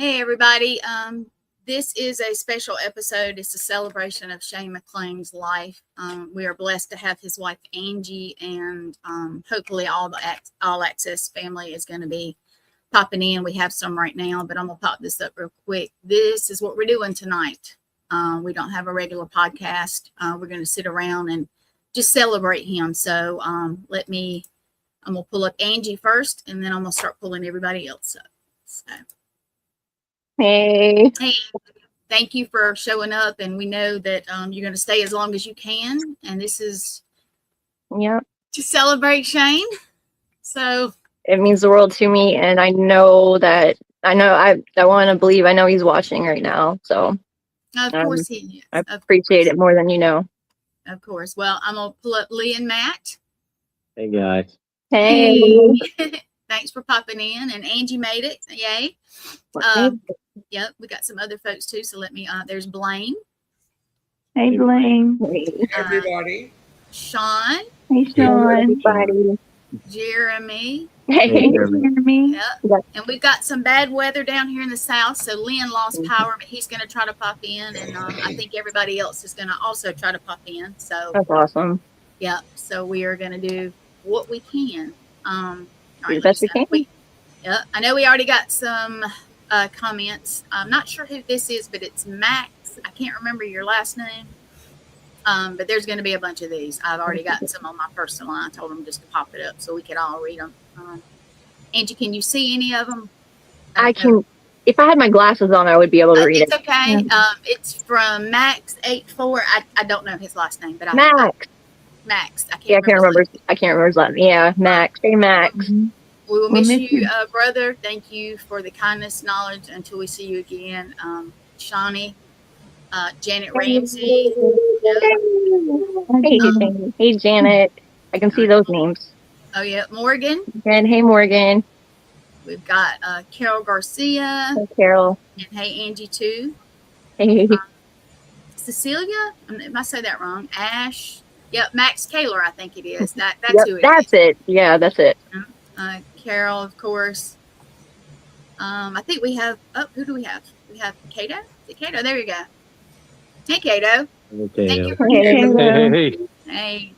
Hey, everybody. This is a special episode. It's a celebration of Shane McLean's life. We are blessed to have his wife, Angie, and hopefully all Access family is going to be popping in. We have some right now, but I'm going to pop this up real quick. This is what we're doing tonight. We don't have a regular podcast. We're going to sit around and just celebrate him. So I'm going to pull up Angie first, and then I'm going to start pulling everybody else up. So. Hey, thank you for showing up, and we know that you're going to stay as long as you can, and this is to celebrate Shane. So it means the world to me, and I want to believe I know he's watching right now, so of course he is. I appreciate it more than you know. Of course. Well, I'm going to pull up Lee and Matt. Hey guys. Hey. Thanks for popping in, and Angie made it. Yay. Yep, we got some other folks too, so there's Blaine. Hey, Blaine. Everybody. Sean. Hey, Sean. Everybody. Jeremy. Hey, Jeremy. Yep. And we've got some bad weather down here in the south, so Lynn lost power, but he's going to try to pop in, and I think everybody else is going to also try to pop in. So that's awesome. Yeah, so we are going to do what we can. Right, best we can. Yeah, I know we already got some comments. I'm not sure who this is, but it's Max. I can't remember your last name. But there's going to be a bunch of these. I've already gotten some on my personal line. I told them just to pop it up so we could all read them. Angie, can you see any of them? I can. If I had my glasses on, I would be able to read it. It's okay. Yeah. It's from Max84. I don't know his last name, but Max. I can't remember. I can't remember his last name. Yeah, Max. Hey, Max. Mm-hmm. We will miss you, brother. Thank you for the kindness, knowledge. Until we see you again. Shawnee, Janet Ramsey. Hey, Janet. I can see those names. Oh, yeah. Morgan. And hey, Morgan. We've got Carol Garcia. Hey, Carol. And hey, Angie, too. Hey. Cecilia. If I say that wrong. Ash. Yep, Max Kaler, I think it is. That's who it is. That's it. Yeah, that's it. Carol, of course. I think we have. Oh, who do we have? We have Cato. Is it Cato? There we go. Hey, Cato. Okay. Thank you for Hey.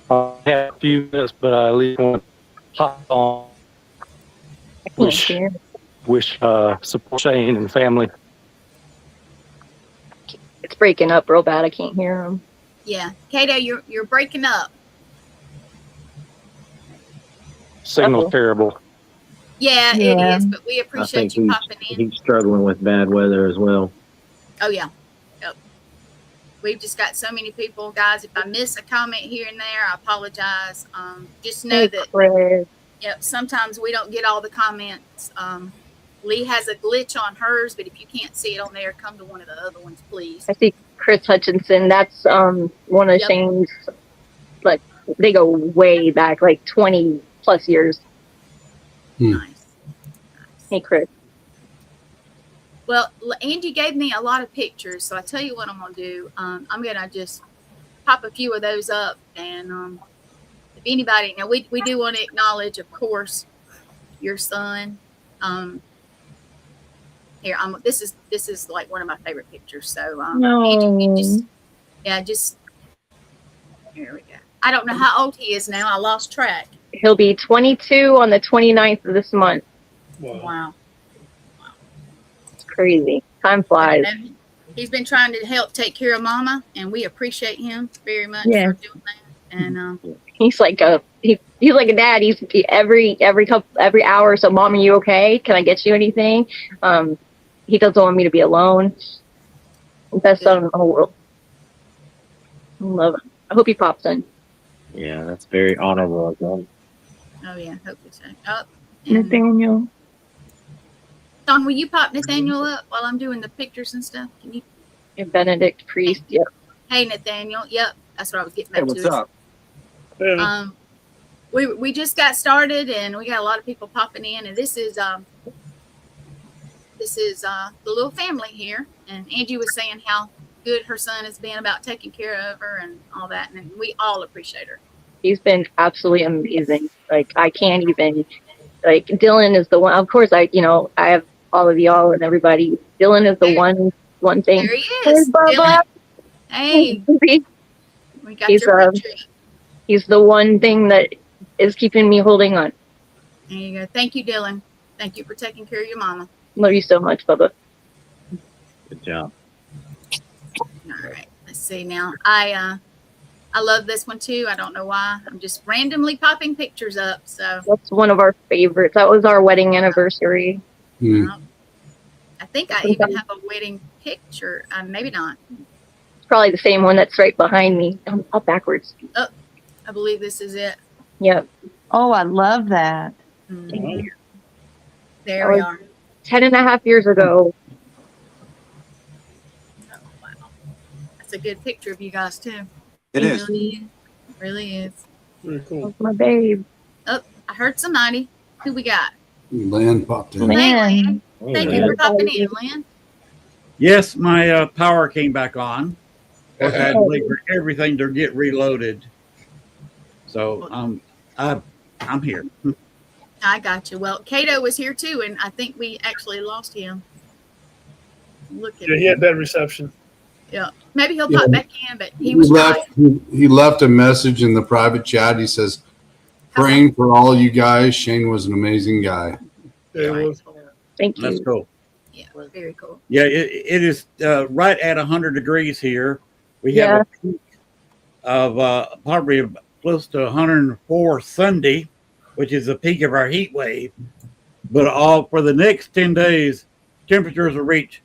I have a few minutes, but I at least want to hop on. Wish support Shane and family. It's breaking up real bad. I can't hear him. Yeah, Cato, you're breaking up. Signal's terrible. Yeah, it is, but we appreciate you popping in. He's struggling with bad weather as well. Oh, yeah. Yep. We've just got so many people. Guys, if I miss a comment here and there, I apologize. Just know that sometimes we don't get all the comments. Lee has a glitch on hers, but if you can't see it on there, come to one of the other ones, please. I see Chris Hutchinson. That's one of Shane's, like, they go way back, like 20 plus years. Nice. Hey, Chris. Well, Angie gave me a lot of pictures, so I tell you what I'm going to do. I'm going to just pop a few of those up, and if anybody, now we do want to acknowledge, of course, your son. Here, this is like one of my favorite pictures. So, Angie, just here we go. I don't know how old he is now. I lost track. He'll be 22 on the 29th of this month. Wow. It's crazy. Time flies. He's been trying to help take care of Mama, and we appreciate him very much for doing that. And he's like he's like a dad. He's every hour or so. Mom, are you okay? Can I get you anything? He doesn't want me to be alone. Best son in the whole world. I love it. I hope he pops in. Yeah, that's very honorable of him. Oh yeah, hopefully so. Oh, Nathaniel. Don, will you pop Nathaniel up while I'm doing the pictures and stuff? Can you? And Benedict Priest. Yep. Hey, Nathaniel. Yep, that's what I was getting back to. What's up? We just got started, and we got a lot of people popping in, and this is the little family here. And Angie was saying how good her son has been about taking care of her and all that, and we all appreciate her. He's been absolutely amazing. Like, I can't even like Dylan is the one. Of course, I have all of y'all and everybody. Dylan is the one thing. There he Hey, is. Bubba. Dylan. Hey, we got He's, your picture. He's the one thing that is keeping me holding on. There you go. Thank you, Dylan. Thank you for taking care of your mama. Love you so much, Bubba. Good job. All right. Let's see now. I love this one too. I don't know why. I'm just randomly popping pictures up. So That's one of our favorites. That was our wedding anniversary. I think I even have a wedding picture. Maybe not. It's probably the same one that's right behind me. I'm up backwards. I believe this is it. Yep. Oh, I love that. Mhm. There we are. 10.5 years ago. Oh, wow. That's a good picture of you guys too. It is. Really is. Very cool. That's my babe. Oh, I heard somebody. Who we got? Lynn popped in. Hey, Man. Lynn. Thank you for popping in, Lynn. Yes, my power came back on. Of course, I had to wait for everything to get reloaded. So I'm here. I got you. Well, Cato was here too, and I think we actually lost him. Look at Yeah, he him. had bad reception. Yeah. Maybe he'll Yeah. pop back in, but he was left. trying. He left a message in the private chat. He says, "Praying for all you guys. Shane was an amazing guy." Yeah, it was. Thank That's you. cool. Yeah, very cool. Yeah, it is right at 100 degrees here. We have a peak of probably close to 104 Sunday, which is the peak of our heat wave. But all for the next 10 days, temperatures will reach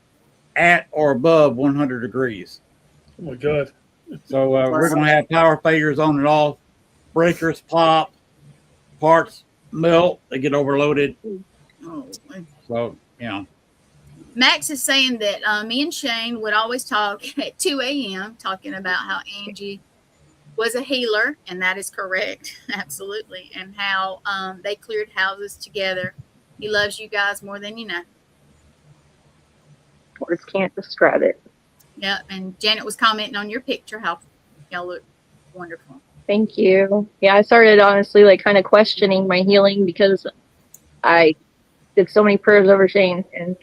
at or above 100 degrees. Oh my God. So we're going to have power failures on and off. Breakers pop, parts melt, they get overloaded. Oh, So, you know. Max is saying that me and Shane would always talk at 2 a.m. talking about how Angie was a healer, and that is correct, absolutely, and how they cleared houses together. He loves you guys more than you know. Words can't describe it. Yeah, and Janet was commenting on your picture, how y'all look wonderful. Thank you. Yeah, I started honestly like kind of questioning my healing because I did so many prayers over Shane, and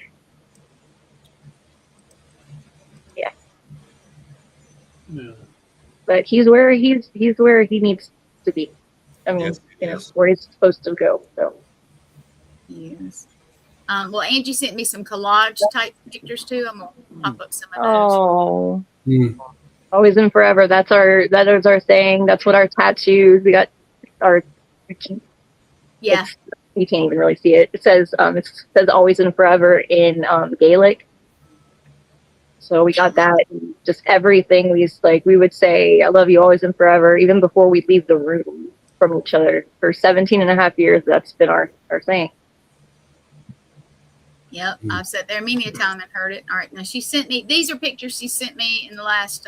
Yeah. but he's where he needs to be. I mean, Yes, yes. where he's supposed to go. So Yes. Well, Angie sent me some collage type pictures too. I'm gonna pop up some of those. Oh, always and forever. That is our saying. That's what our tattoos. We got our. Yeah. You can't even really see it. It says always and forever in Gaelic. So we got that. Just everything we would say, "I love you always and forever," even before we leave the room from each other. For 17.5 years, that's been our saying. Yep, I've sat there many a time and heard it. All right, now she sent me, these are pictures she sent me in the last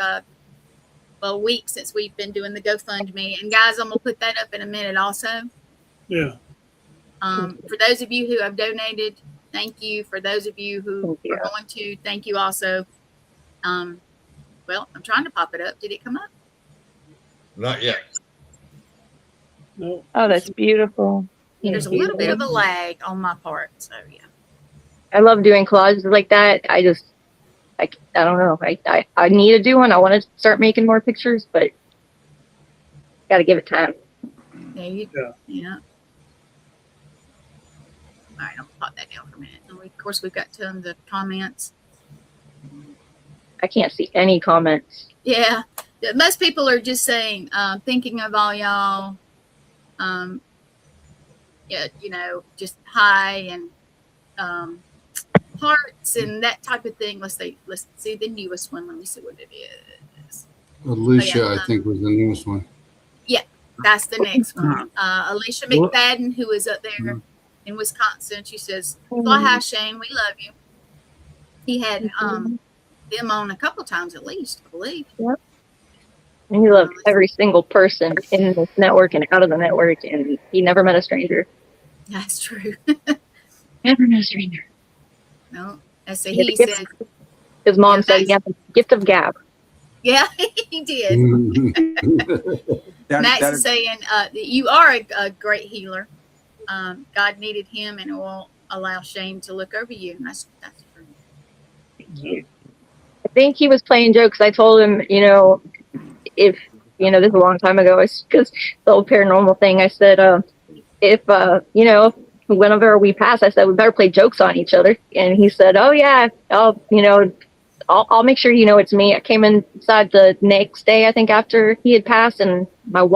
week since we've been doing the GoFundMe. And guys, I'm gonna put that up in a minute also. Yeah. For those of you who have donated, thank you. For those of you who are going to, thank you also. Well, I'm trying to pop it up. Did it come up? Not yet. No. oh, that's beautiful. There's a little bit of a lag on my part, so yeah. I love doing collages like that. I don't know. I need to do one. I want to start making more pictures, but got to give it time. There you Yeah. go. Yeah. All right, I'm gonna pop that down for a minute. And of course, we've got tons of comments. I can't see any comments. Yeah, most people are just saying, thinking of all y'all. Yeah, just hi and hearts and that type of thing. Let's see the newest one. Let me see what it is. Alicia, Oh, yeah. I think, was the newest one. That's the next one. Alicia McFadden, who is up there in Wisconsin. She says, "Fly high, Shane. We love you." He had them on a couple times at least, I believe. And he loved every single person in this network and out of the network, and he never met a stranger. That's true. Never met a stranger. No, let's see. Yeah, He the gift- said, His mom Yeah, said he had the gift of gab. "Yeah, he did." Max is saying that you are a great healer. God needed him, and it will allow Shane to look over you. And that's true. I think he was playing jokes. I told him, if, this is a long time ago, because the whole paranormal thing, I said, if, whenever we pass, I said, we better play jokes on each other. And he said, oh yeah, I'll make sure it's me. I came inside the next day, I think, after he had passed, and my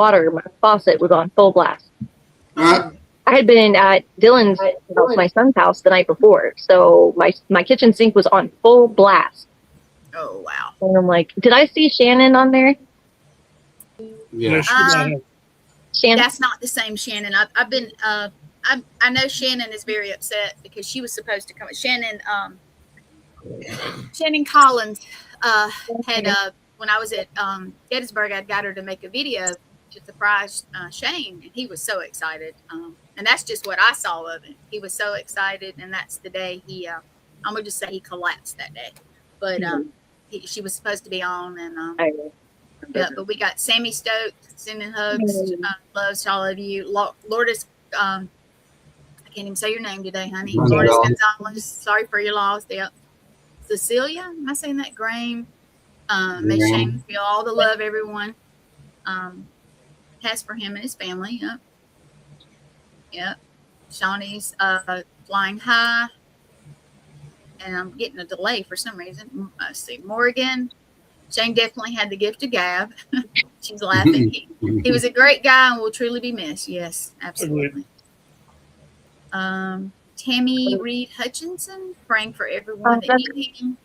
faucet was on full blast. Uh, I had been at Dylan's house, my son's house, the night before, so my kitchen sink was on full blast. Oh wow. And I'm like, did I see Shannon on there? yeah. Shannon? That's not the same Shannon. I've been. I know Shannon is very upset because she was supposed to come. Shannon Collins had when I was at Gettysburg, I got her to make a video to surprise Shane, and he was so excited. And that's just what I saw of it. He was so excited, and that's the day he. I'm gonna just say he collapsed that day, but she was supposed to be on, and yeah. But we got Sammy Stokes sending hugs, loves to all of you. Lourdes, I can't even say your name today, honey. Lourdes Gonzalez, sorry for your loss. Yep. Cecilia, am I saying that? Graham, Miss Shane, feel all the love everyone has for him and his family. Yep. Yep. Shawnee's flying high. And I'm getting a delay for some reason. Let's see. Morgan. Shane definitely had the gift of gab. She's laughing. He was a great guy and will truly be missed. Yes, absolutely. Tammy Reed Hutchinson, praying for everyone that knew him.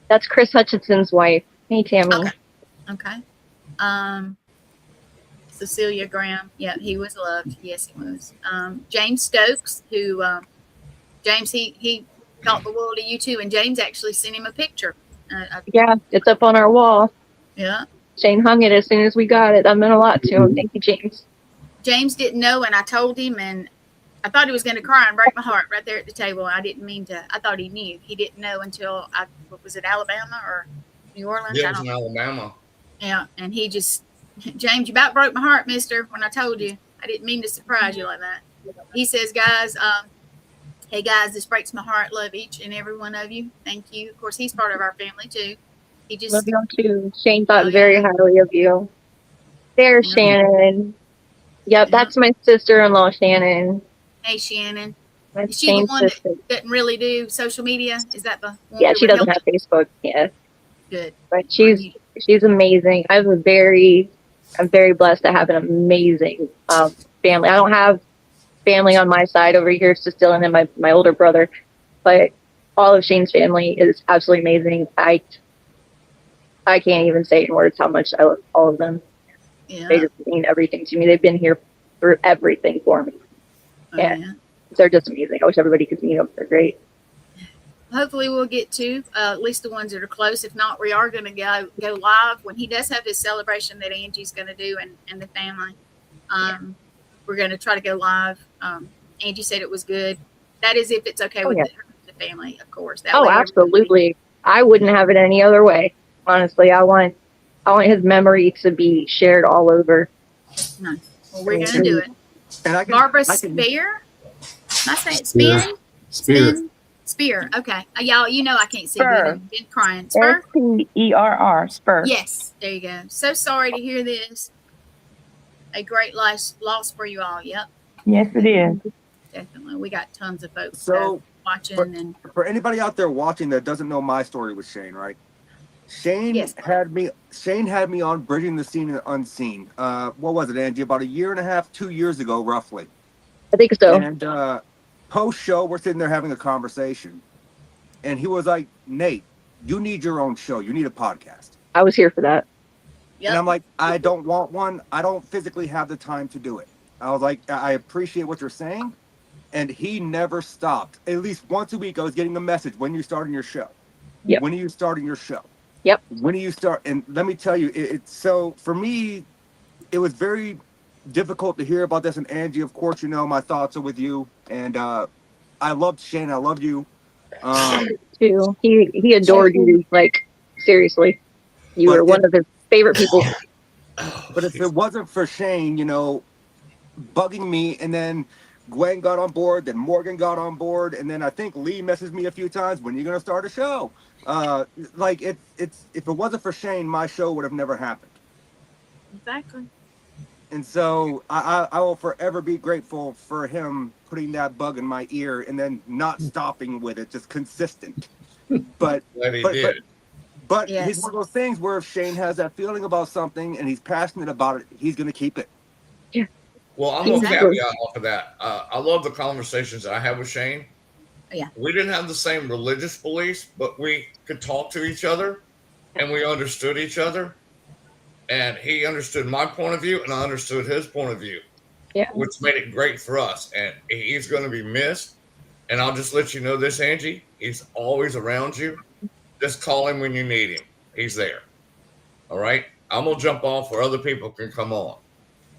That's Chris Hutchinson's wife. Hey, Tammy. Okay. Cecilia Graham. Yeah, he was loved. Yes, he was. James Stokes, who James, he thought the world of you too, and James actually sent him a picture. Yeah, it's up on our wall. Yeah. Shane hung it as soon as we got it. That meant a lot to him. Thank you, James. James didn't know, and I told him, and I thought he was going to cry and break my heart right there at the table. I didn't mean to. I thought he knew. He didn't know until was it Alabama or New Orleans? Yeah, it was in Alabama. Yeah, and he just, James, you about broke my heart, mister, when I told you. I didn't mean to surprise you like that. He says, guys, hey, guys, this breaks my heart. Love each and every one of you. Thank you. Of course, he's part of our family, too. He just Love you too. Shane thought very highly of you. There's Shannon. Yep, that's my sister-in-law, Shannon. Hey, Shannon. That's Is she the Shane's one sister. that doesn't really do social media? Is that the one? Yeah, we she were doesn't have helping? Facebook. Yeah, Good. but she's amazing. I'm very blessed to have an amazing family. I don't have family on my side over here. It's just Dylan and my older brother, but all of Shane's family is absolutely amazing. I can't even say in words how much I love all of them. Yeah. They just mean everything to me. They've been here for everything for me. Oh, Yeah. yeah. They're just amazing. I wish everybody could meet them. They're great. Hopefully we'll get to at least the ones that are close. If not, we are going to go live when he does have his celebration that Angie's going to do and the family. We're going to try to go live. Angie said it was good. That is if it's okay with her, the family, of course. That way Absolutely. I wouldn't have it any other way. Honestly, I want his memory to be shared all over. Nice. Well, we're going to do it. And Barbara Spear. Am I saying Spear? Spear. Okay. Y'all, you know I can't see Spur. good. Been crying. Spur? Speer. Spur. Yes. There you go. So sorry to hear this. A great loss for you all. Yep. Yes, it is. Definitely. We got tons of folks So, watching. And for anybody out there watching that doesn't know my story with Shane, right? Shane Yes. had me on Bridging the Seen and Unseen. What was it, Angie? About 1.5 years, 2 years ago, roughly. I think so. And post show, we're sitting there having a conversation, and he was like, "Nate, you need your own show. You need a podcast." I was here for that. yep. And I'm like, "I don't want one. I don't physically have the time to do it." I was like, "I appreciate what you're saying," and he never stopped. At least once a week, I was getting a message: "When are you starting your show? Yep. When are you starting your show? Yep. When do you start?" And let me tell you, it's so for me, it was very difficult to hear about this. And Angie, of course, you know my thoughts are with you. And I loved Shane. I loved you. Too. He adored you. Like, seriously, you were one of his favorite people. But if it wasn't for Shane, bugging me, and then Gwen got on board, then Morgan got on board, and then I think Lee messaged me a few times, when are you gonna start a show? Like it's if it wasn't for Shane, my show would have never happened. Exactly. And so I will forever be grateful for him putting that bug in my ear and then not stopping with it, just consistent. But That he but did. but Yes. it's one of those things where if Shane has that feeling about something and he's passionate about it, he's gonna keep it. Well, I'm gonna Exactly. caveat off of that. I love the conversations that I have with Shane. Yeah. We didn't have the same religious beliefs, but we could talk to each other and we understood each other. And he understood my point of view and I understood his point of view. Yeah. Which made it great for us. And he's gonna be missed. And I'll just let you know this, Angie. He's always around you. Just call him when you need him. He's there. All right. I'm gonna jump off where other people can come on.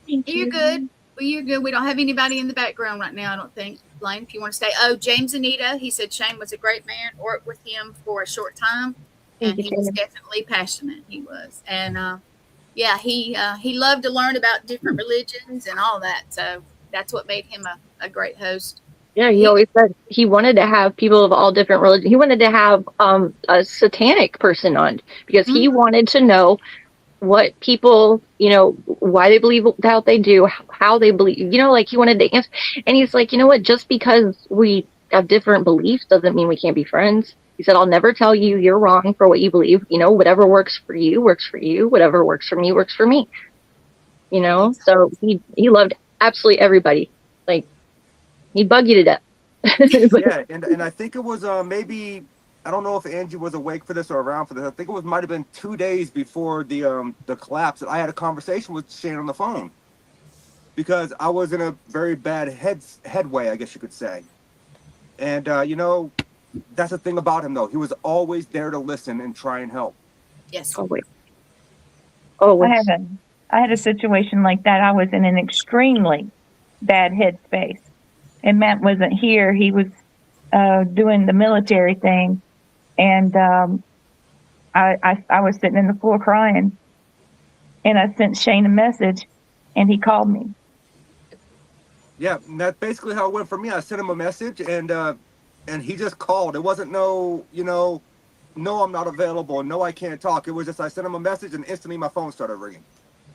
You're good. Well, you're good. We don't have anybody in the background right now, I don't think. Blaine, if you want to stay. Oh, James Anita, he said Shane was a great man. Worked with him for a short time, and Thank you, he was Shane. definitely passionate. He was, and yeah, he loved to learn about different religions and all that. So that's what made him a great host. Yeah, he always said he wanted to have people of all different religions. He wanted to have a satanic person on because he wanted to know what people, why they believe how they do, how they believe, like he wanted to answer. And he's like, you know what, just because we have different beliefs doesn't mean we can't be friends. He said, I'll never tell you you're wrong for what you believe. Whatever works for you works for you. Whatever works for me works for me. So he loved absolutely everybody. Like, he'd bug you to death. Yeah, and I think it was maybe, I don't know if Angie was awake for this or around for this. I think it might have been 2 days before the collapse that I had a conversation with Shane on the phone because I was in a very bad headway, I guess you could say. And that's the thing about him though. He was always there to listen and try and help. Yes. Always. I had a situation like that. I was in an extremely bad headspace, and Matt wasn't here. He was doing the military thing, and I was sitting in the floor crying, and I sent Shane a message, and he called me. Yeah, and that's basically how it went for me. I sent him a message, and he just called. It wasn't no, I'm not available. No, I can't talk. It was just I sent him a message, and instantly my phone started ringing.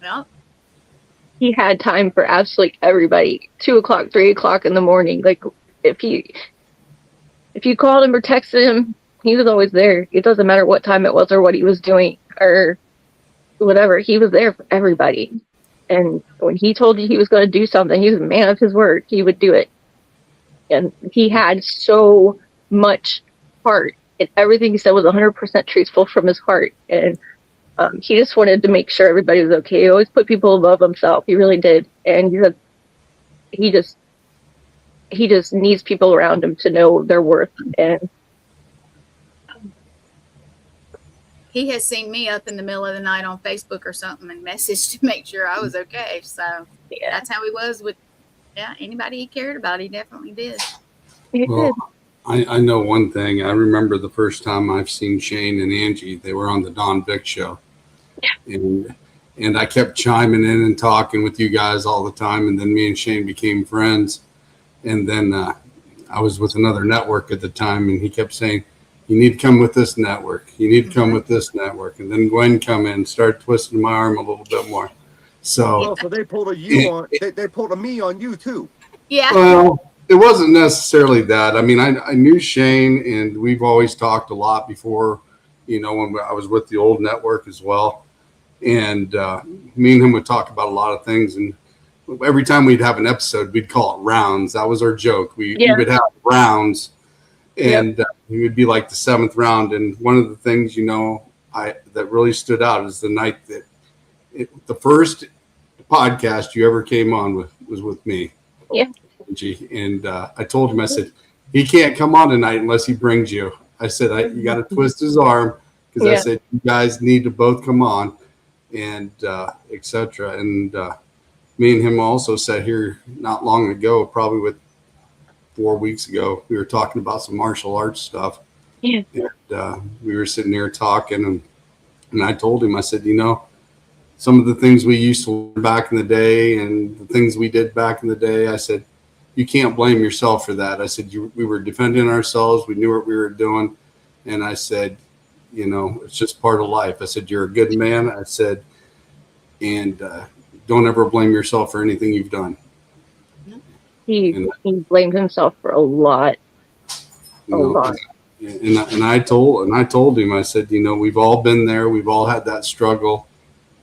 Well, He had time for absolutely everybody. 2:00, 3:00 in the morning. Like if you called him or texted him, he was always there. It doesn't matter what time it was or what he was doing or whatever. He was there for everybody. And when he told you he was going to do something, he was a man of his word. He would do it. And he had so much heart. And everything he said was 100% truthful from his heart. And he just wanted to make sure everybody was okay. He always put people above himself. He really did. And he just needs people around him to know their worth. And he has seen me up in the middle of the night on Facebook or something and messaged to make sure I was okay. So yeah, that's how he was with anybody he cared about. He definitely did. he Well, did. I know one thing. I remember the first time I've seen Shane and Angie. They were on the Don Vick show. And I kept chiming in and talking with you guys all the time. And then me and Shane became friends. And then I was with another network at the time, and he kept saying, you need to come with this network. You need to come with this network. And then Gwen come in, start twisting my arm a little bit more. So, Oh, so they pulled a you on. They pulled a me on you too. Yeah. well, it wasn't necessarily that. I mean, I knew Shane, and we've always talked a lot before, when I was with the old network as well. And me and him would talk about a lot of things. And every time we'd have an episode, we'd call it rounds. That was our joke. We would have rounds, and we would be like the seventh round. And one of the things, that really stood out is the night that the first podcast you ever came on with was with me. Yeah. And I told him, I said, he can't come on tonight unless he brings you. I said, you got to twist his arm because I said, you guys need to both come on and etc. And me and him also sat here not long ago, probably with 4 weeks ago. We were talking about some martial arts stuff. Yeah. And we were sitting there talking, and I told him, I said, some of the things we used to learn back in the day and the things we did back in the day, I said, you can't blame yourself for that. I said, we were defending ourselves. We knew what we were doing. And I said, you know, it's just part of life. I said, you're a good man. I said, and don't ever blame yourself for anything you've done. He blamed himself for a lot. You know, lot. And I told him, I said, you know, we've all been there. We've all had that struggle.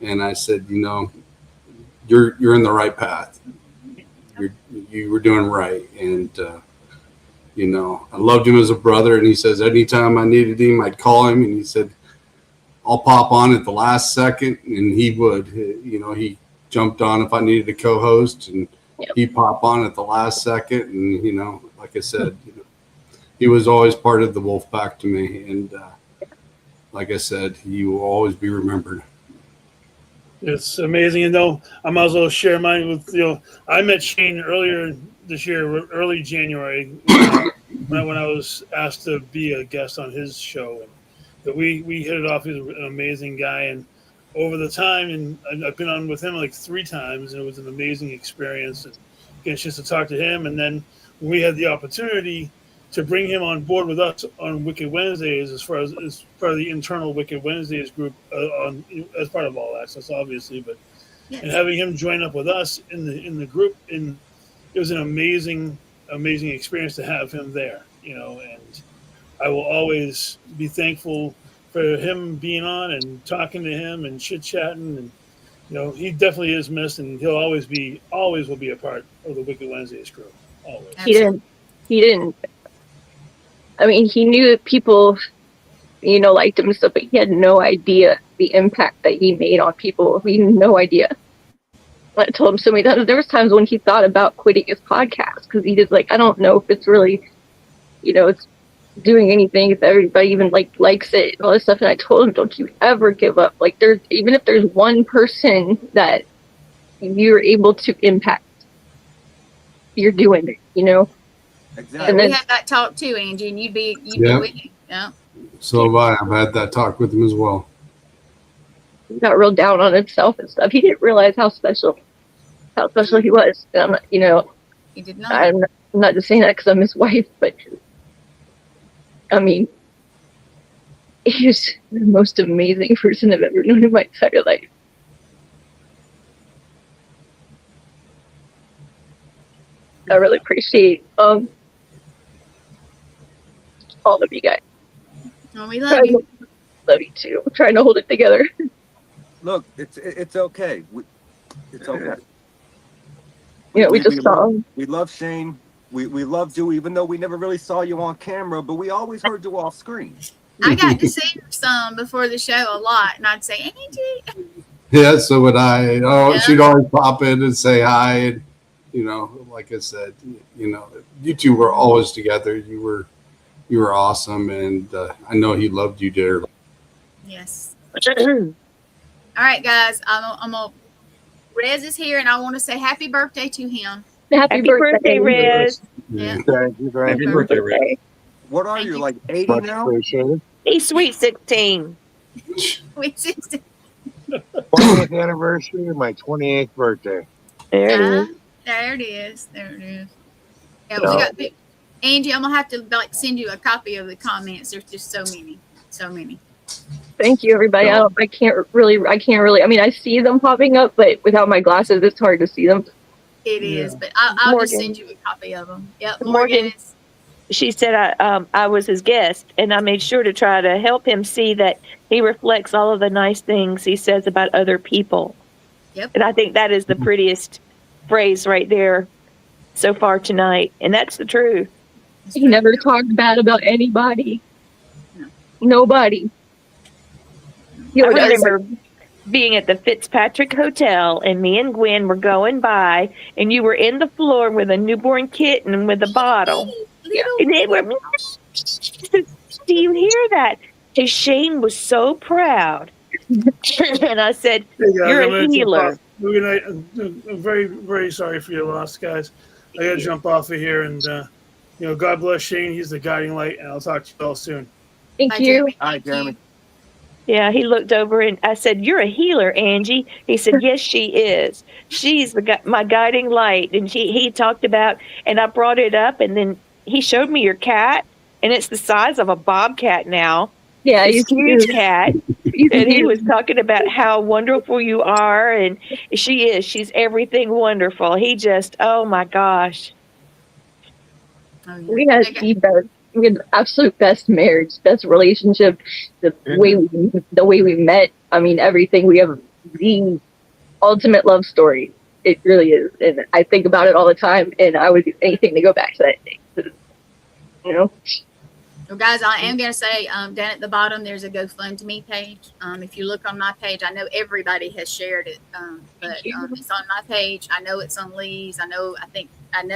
And I said, you know, you're in the right path. You were doing right. And, you know, I loved him as a brother. And he says, anytime I needed him, I'd call him. And he said, I'll pop on at the last second. And he would, you know, he jumped on if I needed a co-host, and he'd pop on at the last second. And, you know, like I said, you know, he was always part of the wolf pack to me. And like I said, he will always be remembered. It's amazing. You know, I might as well share mine with, you know, I met Shane earlier this year, early January, when I was asked to be a guest on his show. And we hit it off. He's an amazing guy. And over the time, and I've been on with him like 3 times, and it was an amazing experience. And getting a chance to talk to him. And then when we had the opportunity to bring him on board with us on Wicked Wednesdays, as part of the internal Wicked Wednesdays group, as part of All Access, obviously, but and having him join up with us in the group, it was an amazing experience to have him there, you know. And I will always be thankful for him being on and talking to him and chit chatting, and you know, he definitely is missed, and he'll always will be a part of the Wicked Wednesdays group. Always. He didn't. I mean, he knew that people, you know, liked him and stuff, but he had no idea the impact that he made on people. He had no idea. I told him so many times. There was times when he thought about quitting his podcast because he just like, I don't know if it's really, you know, it's doing anything, if everybody even likes it and all this stuff. And I told him, don't you ever give up. Like, even if there's one person that you're able to impact, you're doing it, you know. Exactly. And then, we had that talk too, Angie, and you'd be with me. Yeah. So have I. I've had that talk with him as well. he got real down on himself and stuff. He didn't realize how special he was. And I'm not, you know, He did not. I'm not just saying that because I'm his wife, but I mean, he's the most amazing person I've ever known in my entire life. I really appreciate all of you guys. Oh, we love you. Love you too. I'm trying to hold it together. Look, it's okay. It's okay. Yeah, we just saw him. We love Shane. We loved you, even though we never really saw you on camera, but we always heard you off screen. I got to see her some before the show a lot, and I'd say, Angie. Yeah, so would I. Oh, Yeah. she'd always pop in and say hi. And, you know, like I said, you know, you two were always together. You were awesome, and I know he loved you dearly. Yes. All right, guys. I'm gonna. Rez is here, and I want to say happy birthday to him. Happy birthday, Rez. Yeah. Thank you very Happy much. birthday, Rick. What are Thank you, you. like 80 Much now? appreciated. He's sweet 16. We just 20th anniversary of my 28th birthday. There it is. there it is. There it is. Yeah, we got Angie. I'm gonna have to send you a copy of the comments. There's just so many. Thank you, everybody. I can't really. I mean, I see them popping up, but without my glasses, it's hard to see them. It is, but I'll just Morgan. send you a copy of them. Yep, Morgan. is. She said I was his guest, and I made sure to try to help him see that he reflects all of the nice things he says about other people. Yep. And I think that is the prettiest phrase right there so far tonight, and that's the truth. He never talked bad about anybody. No. Nobody. He I would always- remember being at the Fitzpatrick Hotel, and me and Gwen were going by, and you were in the floor with a newborn kitten with a bottle. And they were, do you hear that? And Shane was so proud. And I said, Hey, guys, you're I'm a gonna jump healer. off. Good night. I'm very, very sorry for your loss, guys. I got to jump off of here, and you know, God bless Shane. He's the guiding light, and I'll talk to you all soon. Thank Bye, you. Jeremy. All right, Thank you. Jeremy. Yeah, he looked over and I said, "You're a healer, Angie." He said, "Yes, she is. She's my guiding light." And he talked about, and I brought it up, and then he showed me your cat, and it's the size of a bobcat now. Yeah, This you can huge do. cat. You can And he do. was talking about how wonderful you are, and she is. She's everything wonderful. He just, oh my gosh. Oh, yeah. We had Okay. we had the absolute best marriage, best relationship. The way we met. I mean, everything. We have the ultimate love story. It really is, and I think about it all the time. And I would do anything to go back to that day. You know. Well, guys, I am going to say down at the bottom, there's a GoFundMe page. If you look on my page, I know everybody has shared it, but it's on my page. I know it's on Lee's. I know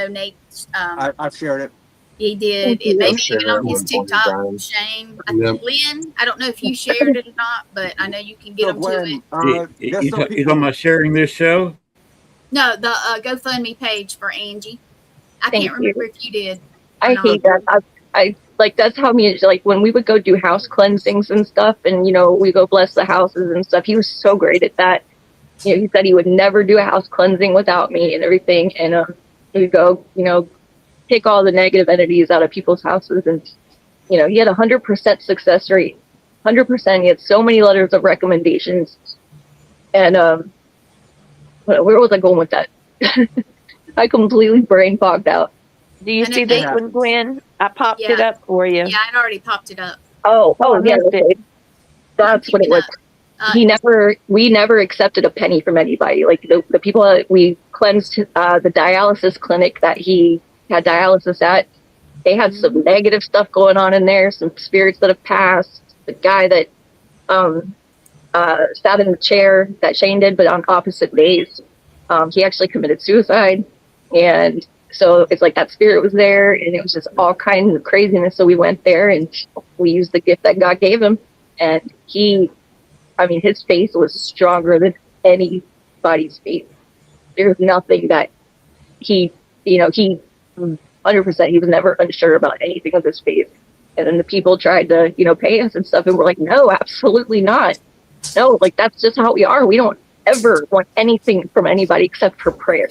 Nate. I've shared it. He did. Thank you. It may be Shared even on it his 120 TikTok. times. Shane, Yep. Lynn, I don't know if you shared it or not, but I know you can get So them to it. Gwen, You just so talking about sharing this show? No, the GoFundMe page for Angie. I Thank can't remember if you did. I hate that. I like that's how me like when we would go do house cleansings and stuff, and we go bless the houses and stuff. He was so great at that. He said he would never do a house cleansing without me and everything, and we'd go, take all the negative entities out of people's houses, and he had 100% success rate, 100%. He had so many letters of recommendations, and where was I going with that? I completely brain fogged out. Do you And see it this may- one, Gwen? I popped it Yeah. up for you. Yeah, I'd already popped it up. Oh, I yeah, missed it. okay. That's what it was. We never accepted a penny from anybody. Like the people that we cleansed, the dialysis clinic that he had dialysis at, they had some negative stuff going on in there, some spirits that have passed. The guy that sat in the chair that Shane did, but on opposite days, he actually committed suicide. And so it's like that spirit was there, and it was just all kinds of craziness. So we went there and we used the gift that God gave him, and his faith was stronger than anybody's faith. There's nothing that he 100%, he was never unsure about anything with his faith. And then the people tried to, pay us and stuff, and we're like, no, absolutely not. No, like that's just how we are. We don't ever want anything from anybody except for prayer,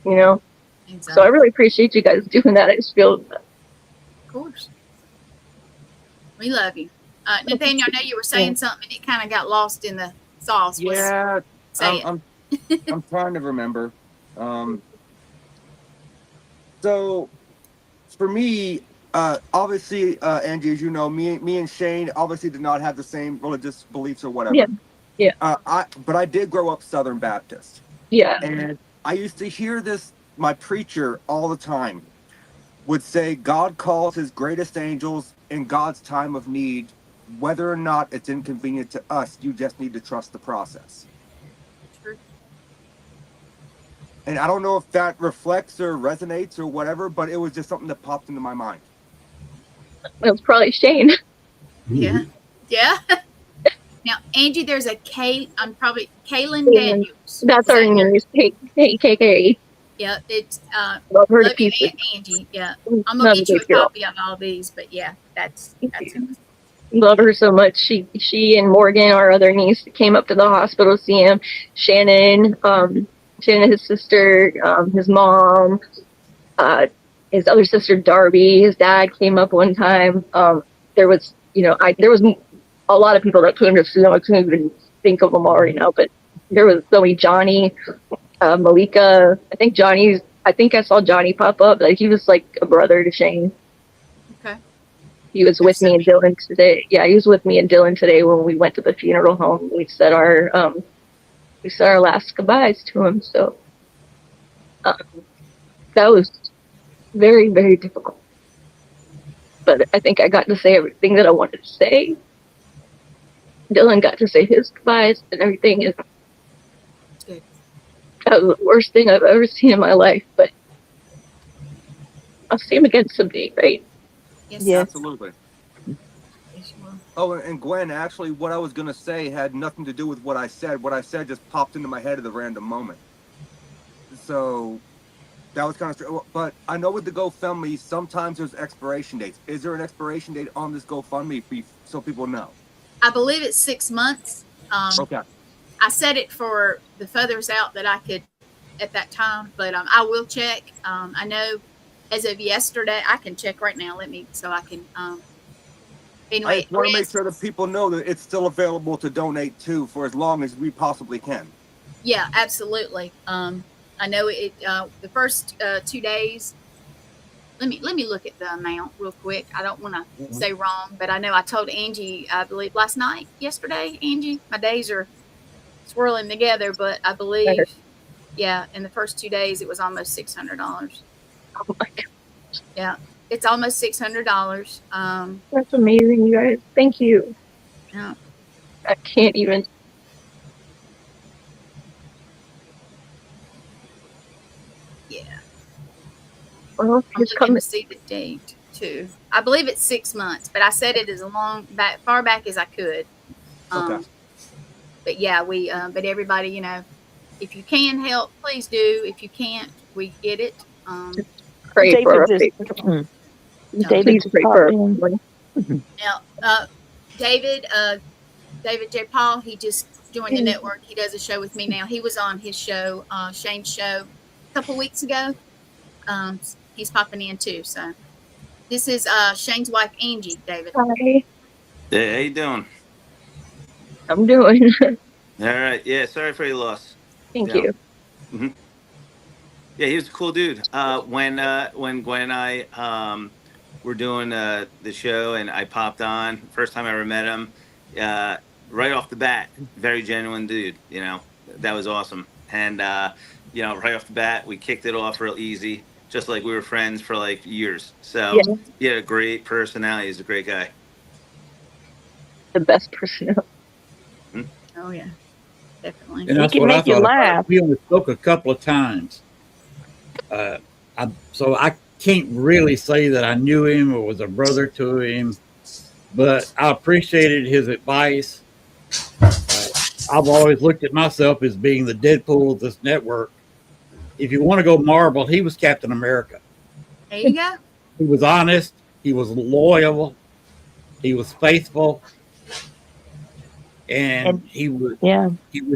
So I really appreciate you guys doing that. I just feel, Of course. We love you. Nathaniel, I know you were saying something. It kind of got lost in the sauce. Yeah, Say it. I'm trying to remember. So for me, obviously, Angie, as you know, me and Shane obviously did not have the same religious beliefs or whatever. Yeah. But I did grow up Southern Baptist, yeah, and I used to hear this. My preacher all the time would say, God calls his greatest angels in God's time of need. Whether or not it's inconvenient to us, you just need to trust the process. True. And I don't know if that reflects or resonates or whatever, but it was just something that popped into my mind. it was probably Shane. Yeah. Yeah. Now, Angie, there's a Kaylin Kaylin. Daniels. That's Is our that your- news. KKA. Yeah, it's Love her to love you, pieces. Angie. Yeah. Love I'm gonna get you a this girl. copy of all these, but yeah, that's it. Love her so much. She and Morgan, our other niece, came up to the hospital to see him. Shannon, his sister, his mom, his other sister Darby, his dad came up one time. There was, there was a lot of people that came to see him. I couldn't even think of them already now, but there was so many. Johnny, Malika. I think I saw Johnny pop up. Like he was like a brother to Shane. Okay. He was with me and Dylan today. Yeah, he was with me and Dylan today when we went to the funeral home. We said our last goodbyes to him. So that was very, very difficult. But I think I got to say everything that I wanted to say. Dylan got to say his goodbyes and everything. And Good. that was the worst thing I've ever seen in my life. But I'll see him again someday, right? Yes. Yes. Absolutely. Yes, you will. Oh, and Gwen, actually, what I was going to say had nothing to do with what I said. What I said just popped into my head at a random moment. So that was kind of strange. But I know with the GoFundMe, sometimes there's expiration dates. Is there an expiration date on this GoFundMe so people know? I believe it's 6 months. Okay. I set it for the feathers out that I could at that time, but I will check. I know as of yesterday, I can check right now. So I can. I Anyway, just want to make sure that people know that it's still available to donate to for as long as we possibly can. yeah, absolutely. I know it. The first 2 days. Let me look at the amount real quick. I don't want to say wrong, but I know I told Angie, I believe yesterday, Angie, my days are swirling together, but I believe, yeah, in the first 2 days, it was almost $600. Oh my God. Yeah, it's almost $600. That's amazing, you guys. Thank you. Yeah. I can't even. Yeah. Well, I'm he's looking coming. to see the date too. I believe it's 6 months, but I set it as far back as I could. Okay. But yeah, but everybody, if you can help, please do. If you can't, we get it. Pray for David our just, family. David Please just pray popped for our in. family. Now, David J. Paul, he just joined the network. He does a show with me now. He was on his show, Shane's show, a couple weeks ago. He's popping in too. So this is Shane's wife, Angie, David. Hi, Hey, how you doing? I'm doing. All right. Yeah, sorry for your loss. Thank Yeah. you. Yeah, he was a cool dude. When Gwen and I were doing the show and I popped on, first time I ever met him, right off the bat, very genuine dude. That was awesome. And right off the bat, we kicked it off real easy, just like we were friends for like years. So Yeah. he had a great personality. He's a great guy. The best person ever. Oh yeah, definitely. And that's can what I make you thought. About laugh. it. We only spoke a couple of times. So I can't really say that I knew him or was a brother to him, but I appreciated his advice. I've always looked at myself as being the Deadpool of this network. If you want to go Marvel, he was Captain America. There you go. He was honest. He was loyal. He was faithful. And he was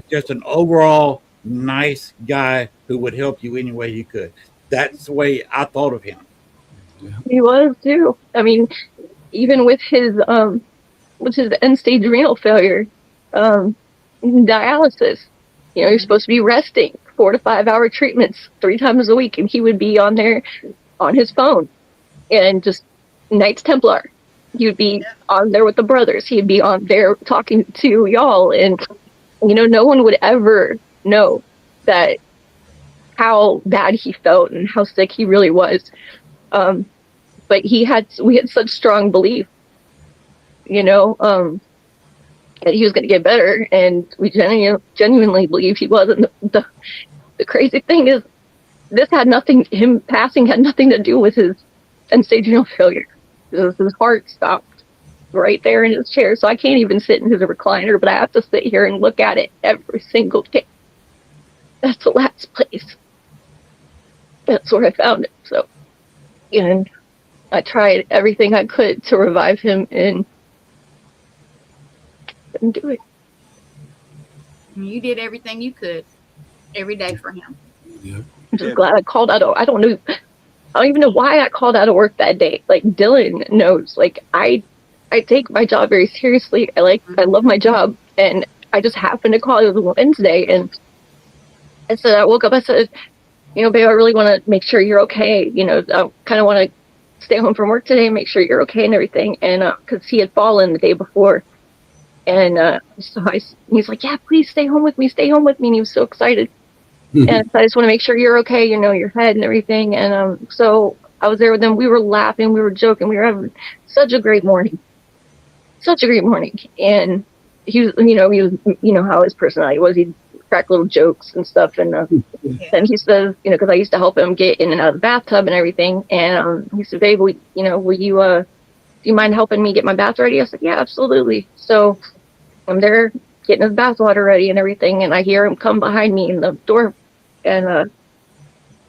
just an overall nice guy who would help you any way he could. That's the way I thought of him. He was too. I mean, even with his end stage renal failure, dialysis, you're supposed to be resting 4 to 5 hour treatments 3 times a week, and he would be on there on his phone and just Knights Templar. He would be on there with the brothers. He'd be on there talking to y'all, and no one would ever know that how bad he felt and how sick he really was. But we had such strong belief, that he was going to get better, and we genuinely believed he was. And the crazy thing is, him passing had nothing to do with his end-stage renal failure. His heart stopped right there in his chair, so I can't even sit in his recliner, but I have to sit here and look at it every single day. That's the last place. That's where I found it. So, and I tried everything I could to revive him, and couldn't do it. You did everything you could every day for him. Yeah. I'm just glad I called out. I don't even know why I called out of work that day. Like, Dylan knows. Like, I take my job very seriously. I love my job, and I just happened to call. It was a Wednesday, and I said, I woke up. I said, babe, I really want to make sure you're okay. I kind of want to stay home from work today and make sure you're okay and everything. And because he had fallen the day before, and so he's like, yeah, please stay home with me. Stay home with me. And he was so excited. And so I just want to make sure you're okay, your head and everything. And so I was there with him. We were laughing, we were joking, we were having such a great morning. And he was, he was, how his personality was. He'd crack little jokes and stuff. And then he says, because I used to help him get in and out of the bathtub and everything. And he said, babe, will you, do you mind helping me get my bath ready? I said, yeah, absolutely. So I'm there getting his bath water ready and everything, and I hear him come behind me in the door, and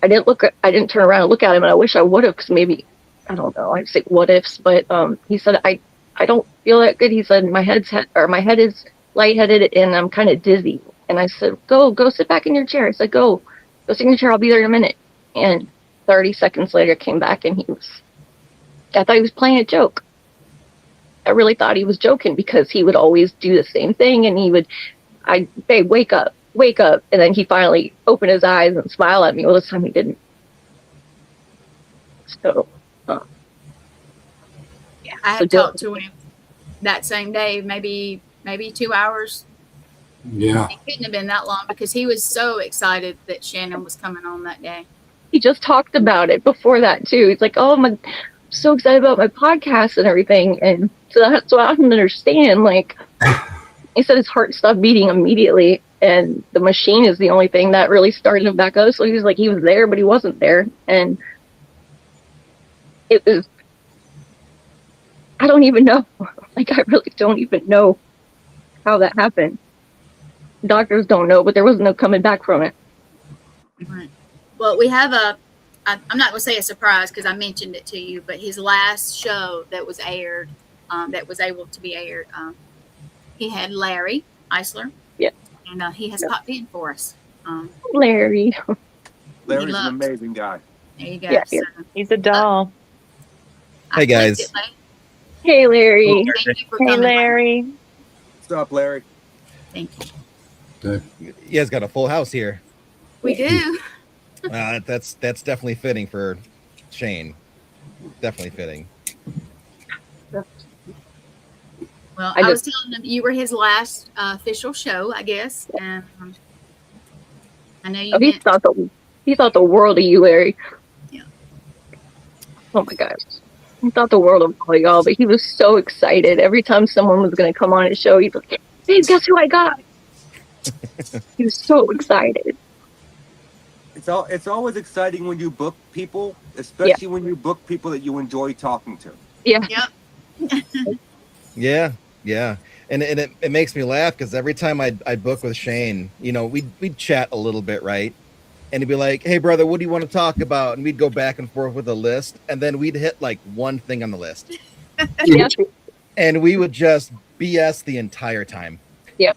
I didn't turn around and look at him, and I wish I would have, because maybe, I don't know, I'd say what ifs, but he said, I I don't feel that good. He said, my head is lightheaded and I'm kind of dizzy. And I said, go sit back in your chair. I said, go sit in your chair. I'll be there in a minute. And 30 seconds later came back and I thought he was playing a joke. I really thought he was joking because he would always do the same thing. And babe, wake up. And then he finally opened his eyes and smiled at me. Well, this time he didn't. So, Yeah, I had talked to him that same day, maybe 2 hours. Yeah. It couldn't have been that long because he was so excited that Shannon was coming on that day. he just talked about it before that too. He's like, oh, I'm so excited about my podcast and everything. And so I don't understand. Like, he said his heart stopped beating immediately, and the machine is the only thing that really started him back up. So he was like, he was there, but he wasn't there. And it was, I don't even know. Like, I really don't even know how that happened. Doctors don't know, but there was no coming back from it. Right. Well, we have I'm not going to say a surprise because I mentioned it to you, but his last show that was aired, that was able to be aired, he had Larry Eisler. Yeah. And he has popped in for us. Larry. Larry's an amazing guy. There you go. Yeah, So, He's a doll. I Hey, guys. thanked it, Larry. Hey, Larry. Thank you for Hey, coming. Larry. What's up, Larry? Thank you. You guys got a full house here. We do. That's definitely fitting for Shane. Definitely fitting. Well, I I was telling him you were his last official show, I guess, and I know you. Oh, he thought the world of you, Larry. Yeah. Oh my gosh. He thought the world of all y'all, but he was so excited. Every time someone was going to come on his show, he'd be like, hey, guess who I got? He was so excited. It's always exciting when you book people, especially when you book people that you enjoy talking to. Yeah. Yeah, yeah. And it makes me laugh because every time I book with Shane, you know, we'd chat a little bit, right? And he'd be like, hey, brother, what do you want to talk about? And we'd go back and forth with a list. And then we'd hit like one thing on the list. Yeah. And we would just BS the entire time. Yeah.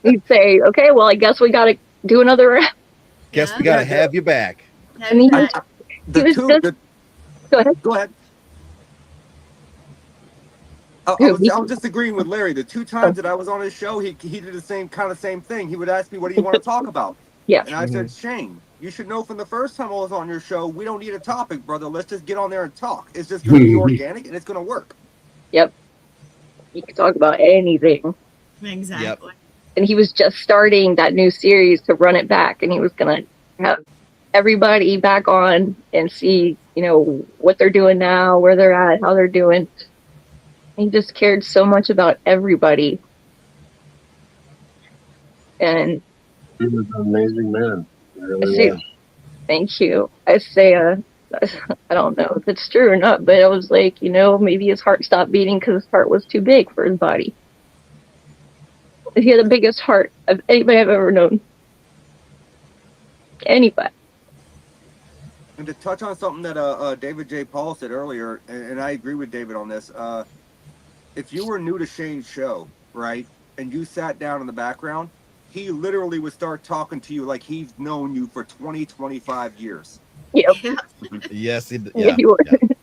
He'd say, okay, well, I guess we got to do another round. Guess we got to have you back. And he was go ahead. Go ahead. I was just agreeing with Larry. The two times that I was on his show, he did the same thing. He would ask me, what do you want to talk about? Yeah. And I said, Shane, you should know from the first time I was on your show, we don't need a topic, brother. Let's just get on there and talk. It's just going to be organic and it's going to work. Yep. You can talk about anything. Exactly. Yep. And he was just starting that new series to run it back, and he was going to have everybody back on and see, you know, what they're doing now, where they're at, how they're doing. He just cared so much about everybody. And He was an amazing man. He I really say, was. thank you. I say, I don't know if it's true or not, but I was like, you know, maybe his heart stopped beating because his heart was too big for his body. He had the biggest heart of anybody I've ever known. Anybody. And to touch on something that David J. Paul said earlier, and I agree with David on this, if you were new to Shane's show, right, and you sat down in the background, he literally would start talking to you like he's known you for 20, 25 years. Yep. Yes, Yeah, he would.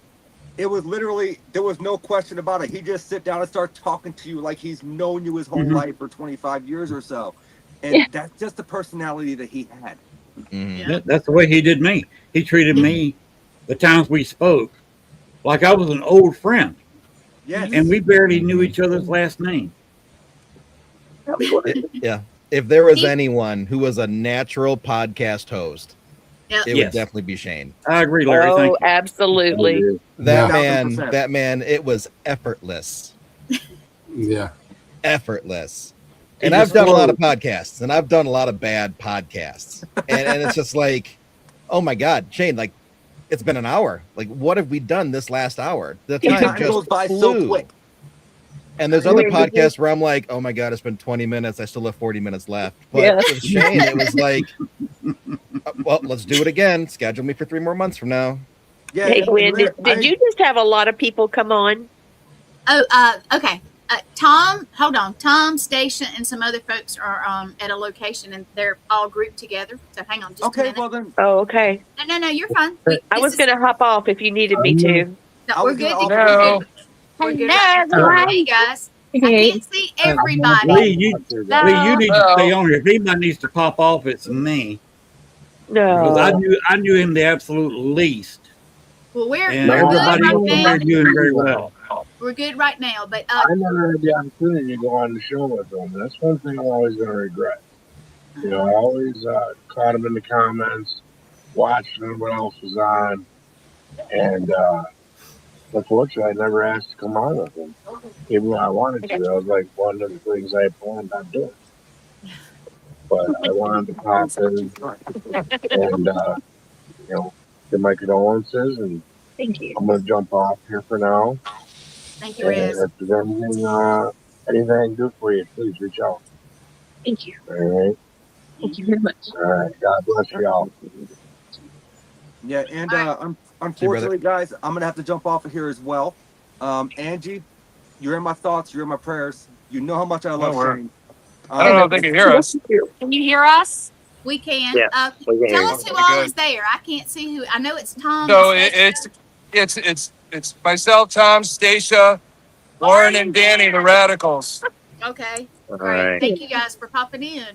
It was literally, there was no question about it. He just sit down and start talking to you like he's known you his whole life for 25 years or so. And that's just the personality that he had. Mhm. That's the way he did me. He treated me, the times we spoke, like I was an old friend. Yes. And we barely knew each other's last name. Yeah. If there was anyone who was a natural podcast host, Yep. it Yes. would definitely be Shane. I agree, Larry. Thank you. Absolutely. That Yeah. man, 1000%. that man, it was effortless. Yeah. Effortless. He And I've just done a lot of flowed. podcasts, and I've done a lot of bad podcasts. And it's just like, oh my God, Shane, like, it's been an hour. Like, what have we done this last hour? The time Time just goes by flew. so quick. And there's other podcasts where I'm like, oh my God, it's been 20 minutes. I still have 40 minutes left. But Yeah. with Shane, it was like, well, let's do it again. Schedule me for 3 more months from now. Yeah, Hey, and Gwen, Larry, did you just have a lot of people come on? Okay. Tom, hold on. Tom, Station, and some other folks are at a location, and they're all grouped together. So hang on just a Okay, minute. well then, Oh, okay. No, you're fine. I was going to hop off if you needed me to. No, I we're was good. gonna We're offer- good. We're good. Hey, guys. I can't see everybody. Lee, you need to stay on here. If anybody needs to pop off, it's me. Because I knew him the absolute least. Well, we're And good everybody right else now. there doing very well. We're good right now, but I never had the opportunity to go on the show with them. That's one thing I'm always going to regret. You know, I always caught them in the comments, watching what else was on, and unfortunately, I never asked to come on with them. Even though I wanted to, that was like one of the things I planned on doing. But I wanted to pop in and, you know, give my condolences, and Thank you. I'm going to jump off here for now. thank you, And Riz. if there's anything I can do for you, please reach out. Thank you. All right. Thank you very much. All right. God bless you all. yeah, and All right. unfortunately, guys, I'm gonna have to jump off of here as well. Angie, you're in my thoughts. You're in my prayers. You know how much I love we're- Shane. I don't know if they can hear us. Can you hear us? We can. Yeah, we can hear Tell you. us who Okay, all good. is there. I can't see who. I know it's Tom. So and Stacia. it's myself, Tom, Stacia, Lauren, and Danny, the Radicals. Okay. All Great. right. Thank you guys for popping in.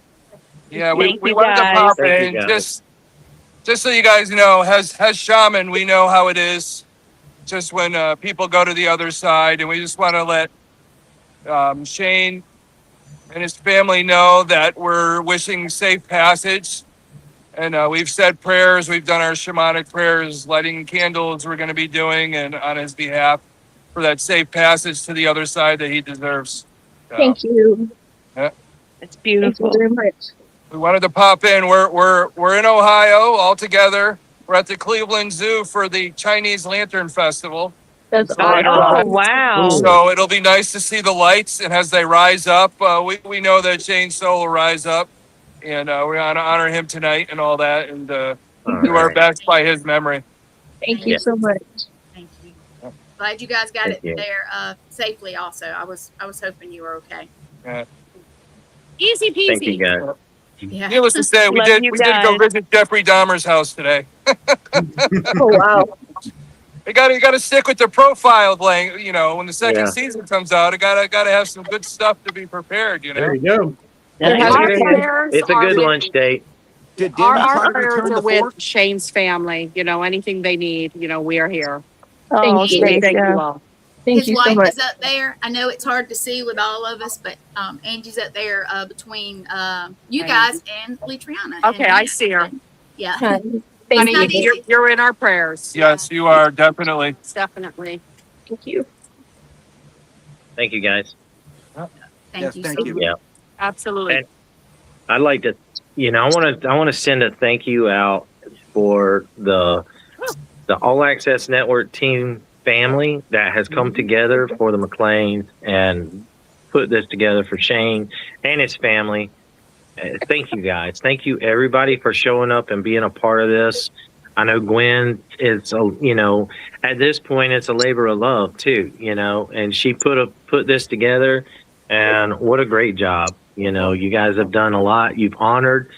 Yeah, Thank we you, wanted to guys. pop Thank you, in guys. just so you guys know, as shaman, we know how it is. Just when people go to the other side, and we just want to let Shane and his family know that we're wishing safe passage. And we've said prayers. We've done our shamanic prayers, lighting candles. We're going to be doing, and on his behalf, for that safe passage to the other side that he deserves. Thank you. It's Thank you beautiful. very much. We wanted to pop in. We're in Ohio all together. We're at the Cleveland Zoo for the Chinese Lantern Festival. That's Right awesome. around. Oh, wow. So it'll be nice to see the lights, and as they rise up, we know that Shane's soul will rise up, and we want to honor him tonight and all that, and do our right. best by his memory. Thank you so much. Thank you. Glad you guys got Thank it you. there safely. Also, I was hoping you were okay. Easy peasy. Thank you, guys. Yeah. Needless to say, we Love did you go guys. visit Jeffrey Dahmer's house today. Oh, wow. You got to stick with the profile, you know, when the second Yeah. season comes out. I gotta have some good stuff to be prepared. You know. There you go. Our prayers It's a are good with- lunch date. Did Danny try Our to prayers return are the with fork? Shane's family. You know, anything they need, you know, we are here. Oh, Thank you. Thank you Stacia. all. Thank His you so wife much. is up there. I know it's hard to see with all of us, but Angie's up there between you guys and Litriana. Okay, I see her. Yeah. Thank Honey, not you. easy. you're in our prayers. Yes, you are definitely. Definitely. Thank you. Thank you, guys. Thank Yes, you. thank so you. much. Yeah. Absolutely. And I'd like to, I want to send a thank you out for the All Access Network team family that has come together for the McLeans and put this together for Shane and his family. Thank you, guys. Thank you, everybody, for showing up and being a part of this. I know Gwen is, at this point, it's a labor of love too, and she put this together, and what a great job. You guys have done a lot. You've honored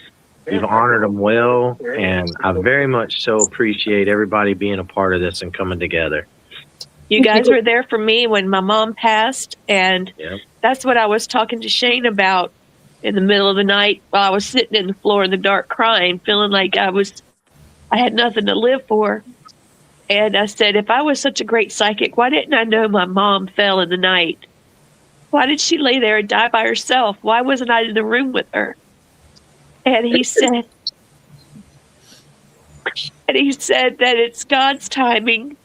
them well, and I very much so appreciate everybody being a part of this and coming together. You guys were there for me when my mom passed, and Yep. that's what I was talking to Shane about in the middle of the night while I was sitting in the floor in the dark crying, feeling like I had nothing to live for. And I said, if I was such a great psychic, why didn't I know my mom fell in the night? Why did she lay there and die by herself? Why wasn't I in the room with her? And he said that it's God's timing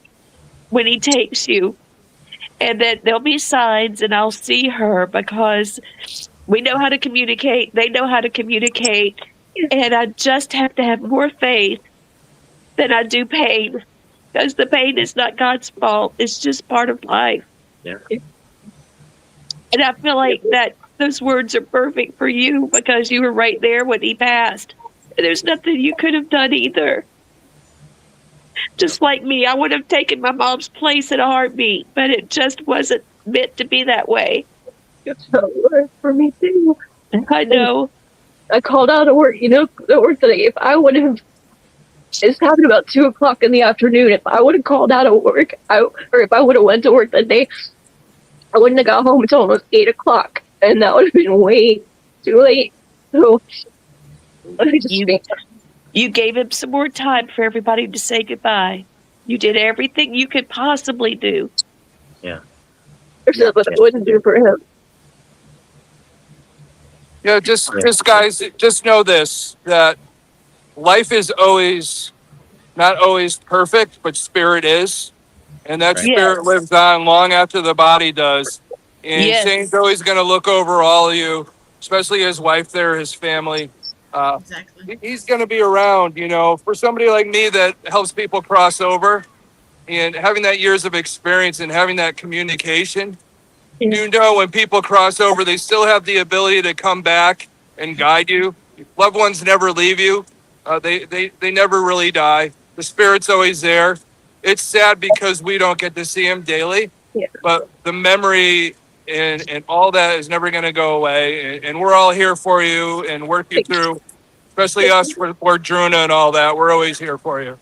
when he takes you, and that there'll be signs and I'll see her, because we know how to communicate. They know how to communicate. And I just have to have more faith than I do pain, because the pain is not God's fault. It's just part of life. Yeah. And I feel like that those words are perfect for you, because you were right there when he passed. And there's nothing you could have done either. Just like me, I would have taken my mom's place in a heartbeat, but it just wasn't meant to be that way. It's not work for me too. I know. I called out of work, at work today. If I would have, it's happened about 2:00 in the afternoon. If I would have called out of work, or if I would have went to work that day, I wouldn't have got home until almost 8:00, and that would have been way too late. So I just You gave him some more time for everybody to say goodbye. You did everything you could possibly do. Yeah. there's nothing I wouldn't do for him. Yeah, just guys, just know this, that life is always not always perfect, but spirit is. And that Right. spirit Yes. lives on long after the body does. And Yes. Shane's always going to look over all of you, especially his wife there, his family. Exactly. He's going to be around, for somebody like me that helps people cross over and having that years of experience and having that communication. When people cross over, they still have the ability to come back and guide you. Loved ones never leave you. They never really die. The spirit's always there. It's sad because we don't get to see him daily, but the memory and all that is never going to go away. And we're all here for you and work you through, especially us for Druna and all that. We're always here for you.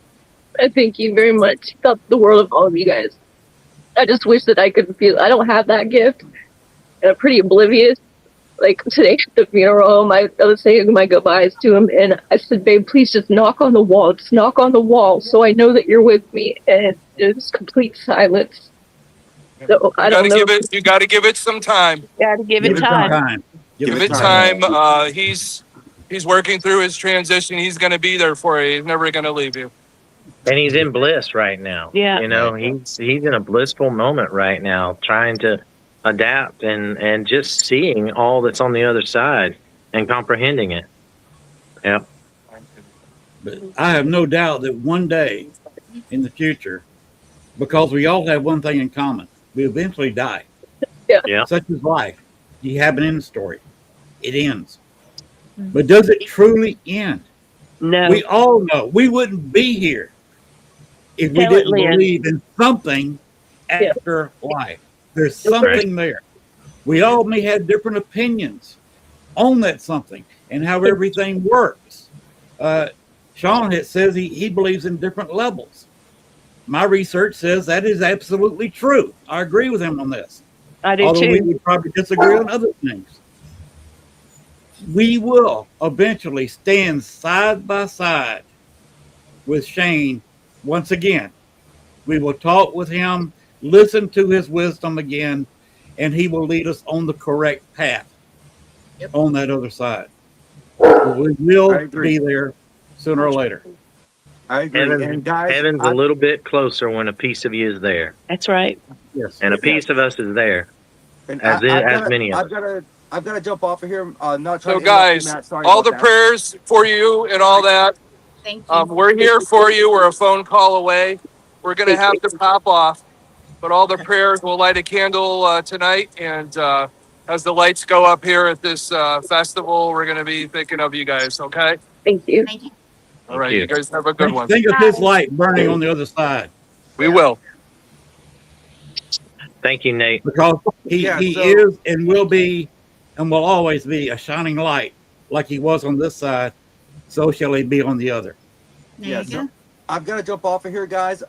I thank you very much. Felt the world of all of you guys. I just wish that I could feel. I don't have that gift, and I'm pretty oblivious. Like today at the funeral home, I was saying my goodbyes to him, and I said, "Babe, please just knock on the wall. Just knock on the wall, so I know that you're with me." And it was complete silence. So I don't know. You got to give it some time. Gotta give it time. Give it time. He's working through his transition. He's going to be there for you. He's never going to leave you. And he's in bliss right now. Yeah. He's in a blissful moment right now, trying to adapt and just seeing all that's on the other side and comprehending it. Yeah. But I have no doubt that one day in the future, because we all have one thing in common, we eventually die. Yeah. Such is life. You have an end story. It ends. But does it truly end? No. We all know we wouldn't be here if we Tell it, didn't Lynn. believe in something after life. There's something there. We all may have different opinions on that something and how everything works. Sean says he believes in different levels. My research says that is absolutely true. I agree with him on this. I do Although we too. would probably disagree on other things. We will eventually stand side by side with Shane once again. We will talk with him, listen to his wisdom again, and he will lead us on the correct path on that other side. We will be there sooner or later. I agree. And guys, Heaven's a little bit closer when a piece of you is there. That's right. Yes. And a piece of us is there. And As many of us. I've got to jump off of here. Not trying So to interrupt guys, you, Matt. Sorry all about the that. prayers for you and all that. Thank you. We're here for you. We're a phone call away. We're going to have to pop off, but all the prayers, we'll light a candle tonight. And as the lights go up here at this festival, we're going to be thinking of you guys. Okay. Thank you. Thank you. All right. You guys have a good one. Think of his light burning on the other side. We will. Thank you, Nate. Because he is and will be and will always be a shining light like he was on this side, so shall he be on the other. There you go. I've got to jump off of here, guys.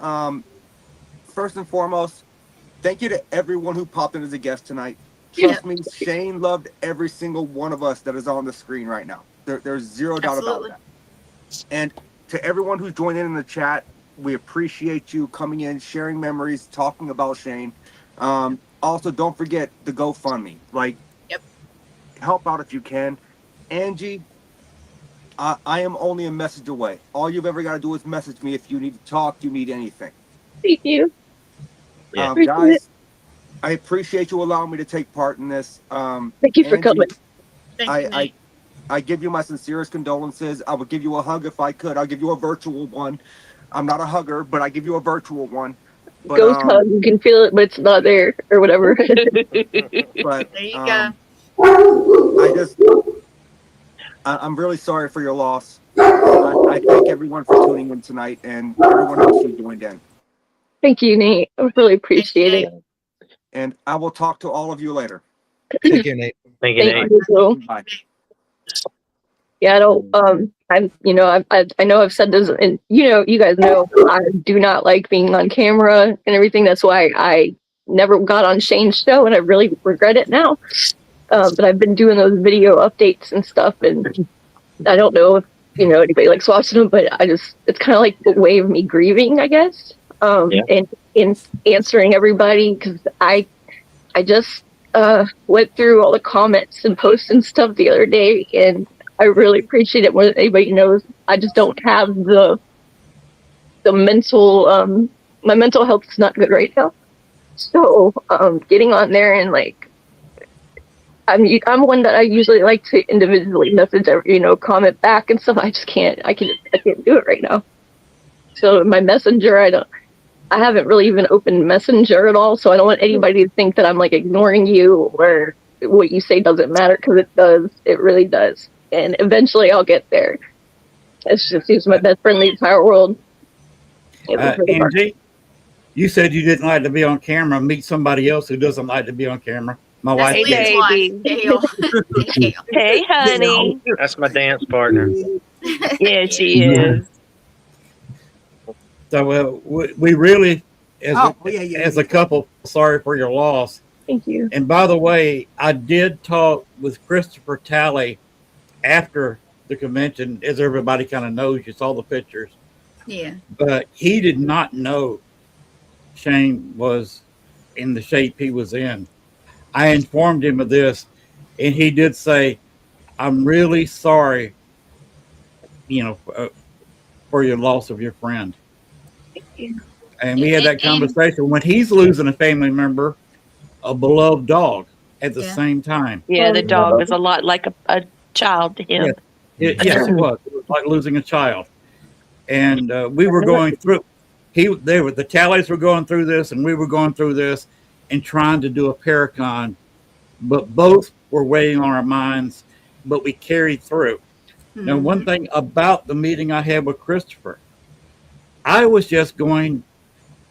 First and foremost, thank you to everyone who popped in as a guest tonight. Trust me, Shane loved every single one of us that is on the screen right now. There's zero doubt about that. And to everyone who's joined in the chat, we appreciate you coming in, sharing memories, talking about Shane. Also, don't forget the GoFundMe. Help out if you can. Angie, I am only a message away. All you've ever got to do is message me if you need to talk, you need anything. Thank you. Guys, I appreciate you allowing me to take part in this. Thank you for coming. I give you my sincerest condolences. I would give you a hug if I could. I'll give you a virtual one. I'm not a hugger, but I give you a virtual one. But, Ghost hug. You can feel it, but it's not there or whatever. But There you go. I'm really sorry for your loss. I thank everyone for tuning in tonight and everyone else who joined in. Thank you, Nate. I really appreciate it. And I will talk to all of you later. Take care, Nate. Thank you, Nate. Thank you. Bye. Yeah, I don't, I'm, you know, I know I've said this, and you guys know I do not like being on camera and everything. That's why I never got on Shane's show, and I really regret it now. But I've been doing those video updates and stuff, and I don't know if anybody likes watching them, but it's kind of like a way of me grieving, I guess, and in answering everybody, because I just went through all the comments and posts and stuff the other day, and I really appreciate it more than anybody knows. I just don't have the mental, my mental health is not good right now. So, getting on there and I'm one that I usually like to individually message, comment back and stuff. I just can't, I can't do it right now. So my Messenger, I haven't really even opened Messenger at all. So I don't want anybody to think that I'm ignoring you or what you say doesn't matter, because it does. It really does. And eventually I'll get there. He's my best friend in the entire world. Angie, you said you didn't like to be on camera. Meet somebody else who doesn't like to be on camera. My wife. Hey, baby. Hey, honey. That's my dance partner. Yeah, she is. So we really, as a couple, sorry for your loss. Thank you. And by the way, I did talk with Christopher Talley after the convention, as everybody kind of knows. You saw the pictures. Yeah. But he did not know Shane was in the shape he was in. I informed him of this, and he did say, "I'm really sorry, for your loss of your friend." Thank you. And we had that conversation when he's losing a family member, a beloved dog, at the same time. Yeah, the dog was a lot like a child to him. Yes, it was. It was like losing a child. And we were going through. The Tallies were going through this, and we were going through this, and trying to do a Paracon, but both were weighing on our minds. But we carried through. Now, one thing about the meeting I had with Christopher, I was just going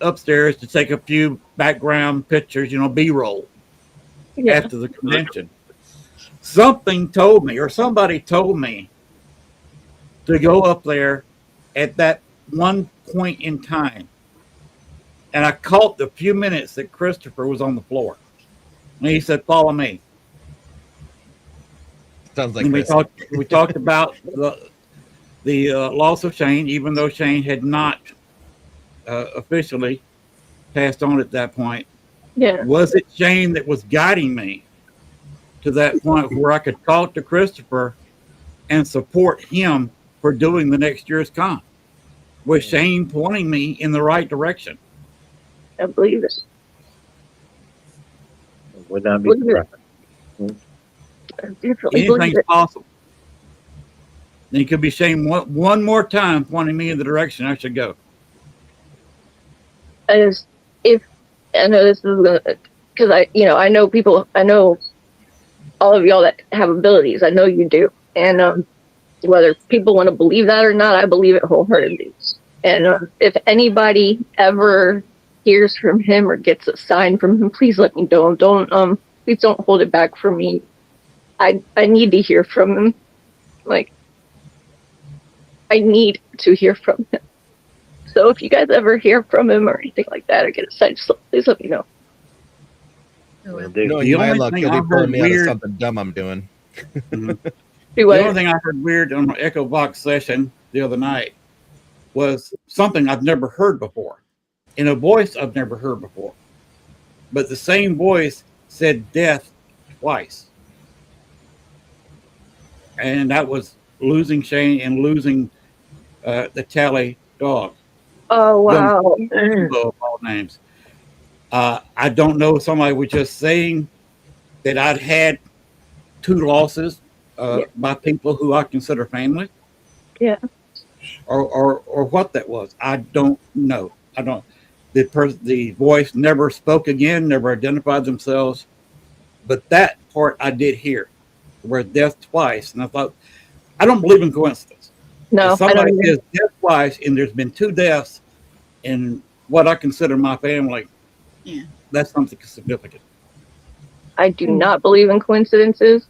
upstairs to take a few background pictures, B-roll, after the convention. Something told me, or somebody told me, to go up there at that one point in time. And I caught the few minutes that Christopher was on the floor. And he said, "Follow me." Sounds like and we this. we talked about the loss of Shane, even though Shane had not officially passed on at that point. Yeah. Was it Shane that was guiding me to that point where I could talk to Christopher and support him for doing the next year's con? Was Shane pointing me in the right direction? I believe it. Would not be surprised. Anything's possible. And it could be Shane one more time pointing me in the direction I should go. I know this is gonna, because I know people, I know all of y'all that have abilities. I know you do, and whether people want to believe that or not, I believe it wholeheartedly. And if anybody ever hears from him or gets a sign from him, please let me know. Please don't hold it back from me. I need to hear from him. I need to hear from him. So if you guys ever hear from him or anything like that or get a sign, just please let me know. Knowing my luck, you'll be pulling me out of something dumb I'm doing. The only thing I heard weird on the Echo Box session the other night was something I've never heard before, in a voice I've never heard before. But the same voice said death twice. And that was losing Shane and losing the Talley dog. Oh, wow. Of all names. I don't know if somebody was just saying that I'd had 2 losses by people who I consider family. Yeah. Or what that was. I don't know. I don't. The voice never spoke again, never identified themselves. But that part I did hear, where death twice. And I thought, I don't believe in coincidence. No, if somebody says death twice, and there's been 2 deaths in what I consider my family, Yeah. That's something significant. I do not believe in coincidences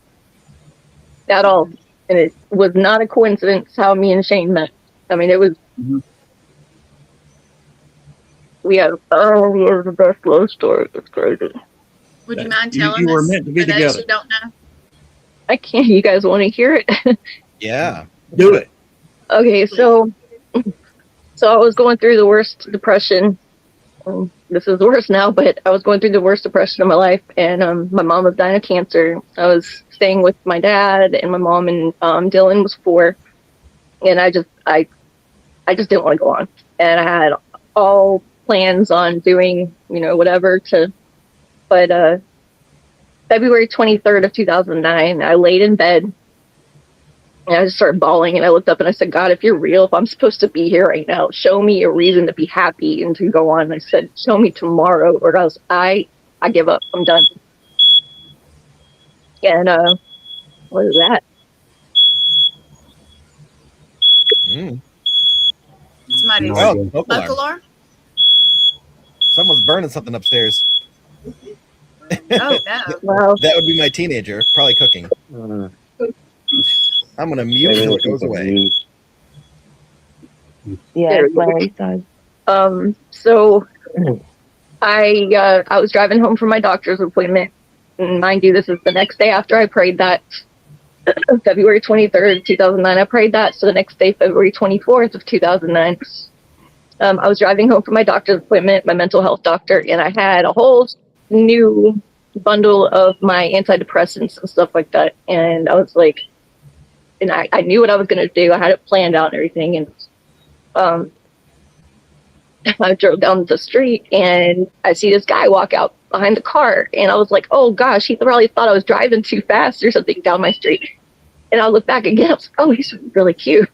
at all. And it was not a coincidence how me and Shane met. I mean, it was, we have the best love story. It's crazy. Would you mind You- telling you were us meant to be for those together. who don't know? I can't, you guys want to hear it? Yeah. Do it. Okay, so I was going through the worst depression. This is worse now, but I was going through the worst depression of my life, and my mom was dying of cancer. I was staying with my dad and my mom, and Dylan was 4, and I just didn't want to go on, and I had all plans on doing whatever to, but February 23rd of 2009, I laid in bed. And I just started bawling, and I looked up and I said, God, if you're real, if I'm supposed to be here right now, show me a reason to be happy and to go on. And I said, show me tomorrow, or else I give up. I'm done. And what is that? Somebody's Oh, smoke smoke alarm. alarm? Someone's burning something upstairs. Oh, no. Well, That would be my teenager, probably cooking. I'm gonna mute till it goes away. Yeah, There it's we go. Larry's side. So I was driving home from my doctor's appointment, and mind you, this is the next day after I prayed that. February 23rd, 2009, I prayed that. So the next day, February 24th of 2009, I was driving home from my doctor's appointment, my mental health doctor, and I had a whole new bundle of my antidepressants and stuff like that. And I was like, and I knew what I was going to do. I had it planned out and everything. And I drove down the street and I see this guy walk out behind the car. And I was like, oh gosh, he probably thought I was driving too fast or something down my street. And I look back again. I was like, oh, he's really cute.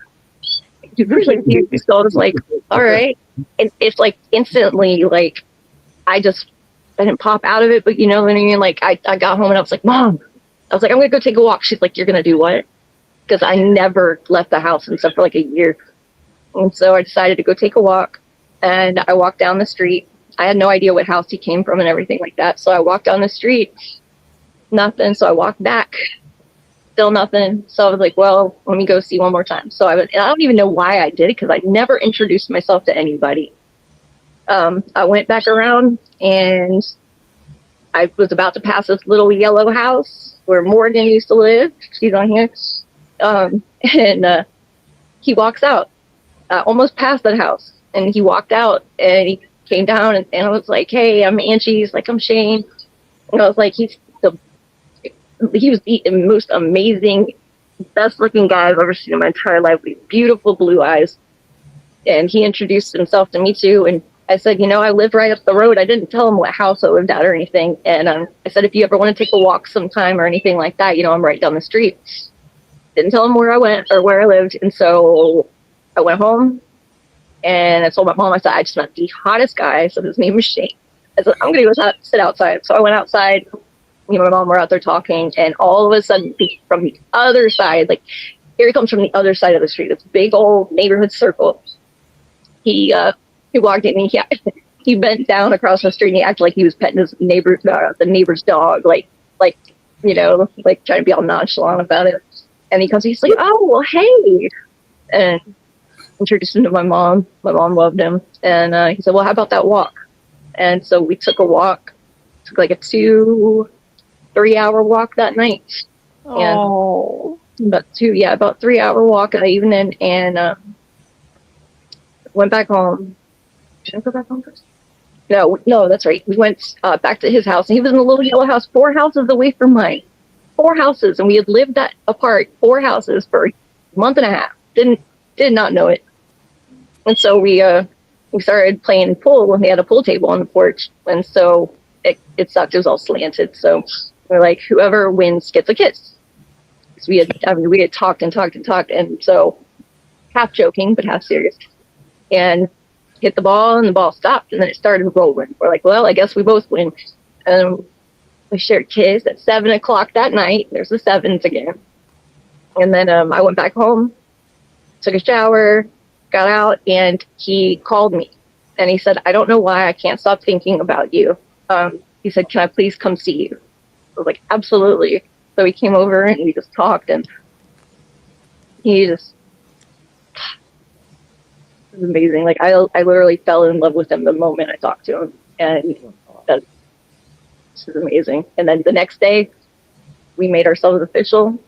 He's really cute. So I was like, all right. And it's like instantly, like, I didn't pop out of it, but you know what I mean? Like, I got home and I was like, Mom, I was like, I'm going to go take a walk. She's like, you're going to do what? Because I never left the house and stuff for like a year. And so I decided to go take a walk, and I walked down the street. I had no idea what house he came from and everything like that. So I walked down the street, nothing. So I walked back, still nothing. So I was like, well, let me go see one more time. So and I don't even know why I did it, because I never introduced myself to anybody. I went back around, and I was about to pass this little yellow house where Morgan used to live. She's on here. And he walks out. I almost passed that house, and he walked out, and he came down, and I was like, hey, I'm Angie. He's like, I'm Shane. And I was like, he was the most amazing, best looking guy I've ever seen in my entire life with beautiful blue eyes. And he introduced himself to me too. And I said, I live right up the road. I didn't tell him what house I lived at or anything. And I said, if you ever want to take a walk sometime or anything like that, I'm right down the street. Didn't tell him where I went or where I lived. And so I went home, and I told my mom, I said, I just met the hottest guy. I said, his name was Shane. I said, I'm going to go sit outside. So I went outside. Me and my mom were out there talking, and all of a sudden, from the other side, like, here he comes from the other side of the street, this big old neighborhood circle. He walked in, and he bent down across the street, and he acted like he was petting his the neighbor's dog, like trying to be all nonchalant about it. And he's like, oh, well, hey. And introduced him to my mom. My mom loved him. And he said, well, how about that walk? And so we took a walk. Took like a 2-3 hour walk that night. Oh. And about 3 hour walk that evening, and went back home. Did I go back home first? No, that's right. We went back to his house, and he was in a little yellow house 4 houses away from mine. 4 houses, and we had lived that apart, 4 houses for a month and a half. Did not know it. And so we started playing pool, and we had a pool table on the porch, and so it sucked. It was all slanted. So we're like, whoever wins gets a kiss. So we had talked and talked and talked, and so half joking but half serious, and hit the ball, and the ball stopped, and then it started rolling. We're like, well, I guess we both win. And we shared a kiss at 7 o'clock that night. There's the sevens again. And then I went back home, took a shower, got out, and he called me. And he said, I don't know why I can't stop thinking about you. He said, "Can I please come see you?" I was like, "Absolutely." So he came over and we just talked, and he just it was amazing. Like I literally fell in love with him the moment I talked to him, and that's this is amazing. And then the next day, we made ourselves official.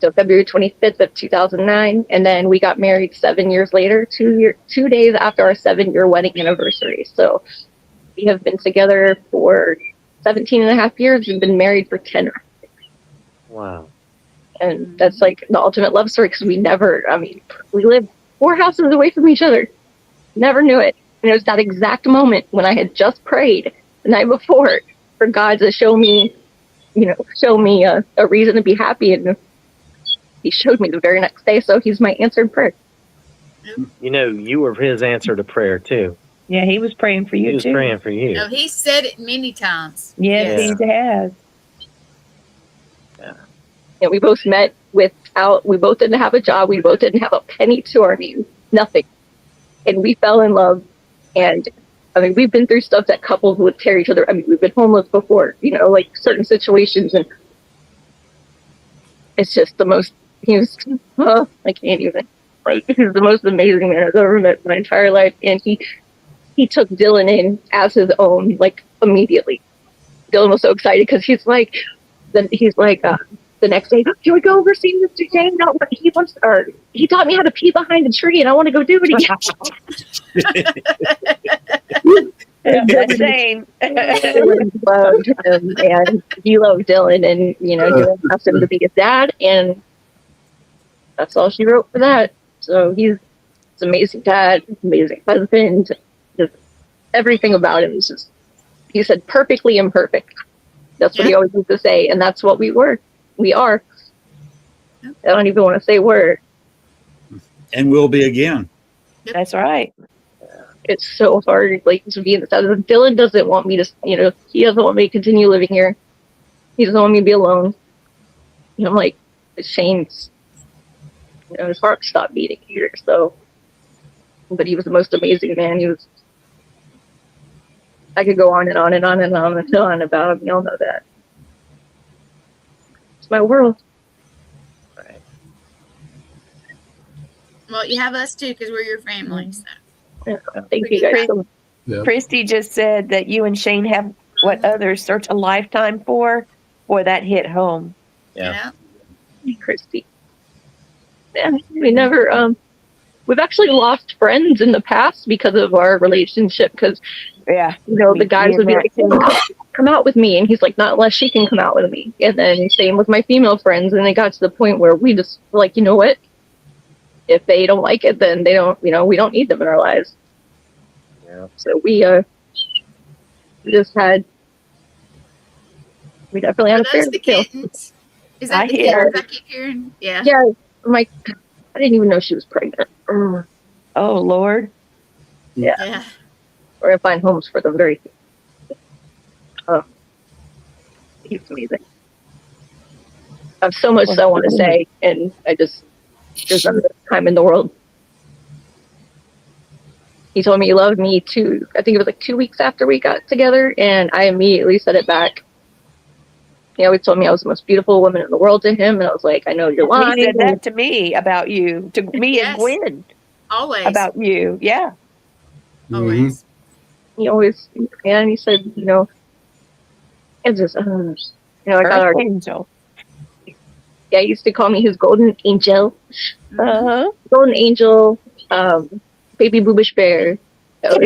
So February 25th of 2009, and then we got married 7 years later, 2 days after our 7-year wedding anniversary. So we have been together for 17 and a half years and been married for 10. Wow. And that's like the ultimate love story because we lived 4 houses away from each other. Never knew it. And it was that exact moment when I had just prayed the night before for God to show me a reason to be happy. And he showed me the very next day. So he's my answered prayer. You know, you were his answer to prayer too. Yeah, he was praying for you He was too. praying for you. No, he said it many times. Yes, he has. And we both met we both didn't have a job. We both didn't have a penny to our name, nothing. And we fell in love. And I mean, we've been through stuff that couples would tear each other. I mean, we've been homeless before, like certain situations. And it's just the most, I can't even, he's the most amazing man I've ever met in my entire life. And he took Dylan in as his own, like immediately. Dylan was so excited because he's like, the next day, can we go over see Mr. Jane? No, but he taught me how to pee behind a tree, and I want to go do it again. That's Jane. Dylan loved him, and he loved Dylan, and Dylan asked him to be his dad, and that's all she wrote for that. So he's an amazing dad, amazing husband, just everything about him is just. He said perfectly imperfect. That's what he always used to say, and that's what we were. We are. I don't even want to say word. And will be again. That's right. It's so hard, to be in the house. Dylan doesn't want me to, he doesn't want me to continue living here. He doesn't want me to be alone. I'm like, Shane's, his heart stopped beating here. So, but he was the most amazing man. I could go on and on and on and on and on about him. Y'all know that. It's my world. Well, you have us too because we're your family. So. Yeah, thank you guys so much. Yeah. Christy just said that you and Shane have what others search a lifetime for. Boy, that hit home. Yeah. Christy. Yeah, we never, we've actually lost friends in the past because of our relationship. Because, the guys would be like, come out with me. And he's like, not unless she can come out with me. And then same with my female friends. And it got to the point where we just were like, you know what? If they don't like it, then they don't, we don't need them in our lives. Yeah. So we definitely had a fair the deal. kittens. Is that I the hear. kittens I keep hearing? Yeah. Yeah. I'm like, I didn't even know she was pregnant. Oh, Lord. Yeah. We're going to find homes for them very soon. He's amazing. I have so much I want to say, and I just, there's none of the time in the world. He told me he loved me too. I think it was like 2 weeks after we got together, and I immediately said it back. He always told me I was the most beautiful woman in the world to him, and I was like, I know you're lying. He said that to me about you, to me and Gwen. Always. About you, yeah. Always. He always, and he said, it's just, I got our angel. Yeah, he used to call me his golden angel. Golden angel, baby boobish bear. Oh,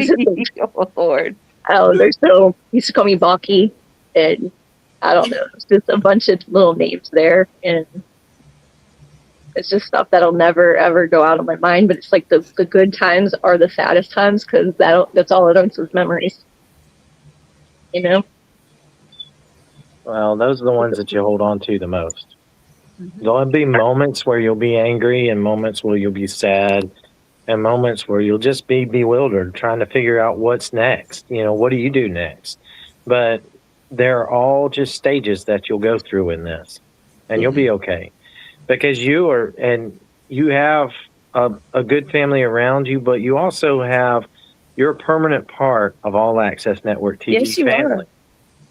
Lord. He used to call me Baki, and I don't know, it's just a bunch of little names there, and it's just stuff that'll never ever go out of my mind. But it's like the good times are the saddest times because that's all it owns is memories. Well, those are the ones that you hold on to the most. There'll be moments where you'll be angry and moments where you'll be sad and moments where you'll just be bewildered trying to figure out what's next. What do you do next? But they're all just stages that you'll go through in this, and you'll be okay because you have a good family around you, but you also have you're a permanent part of All Access Network TV's Yes, you are. family.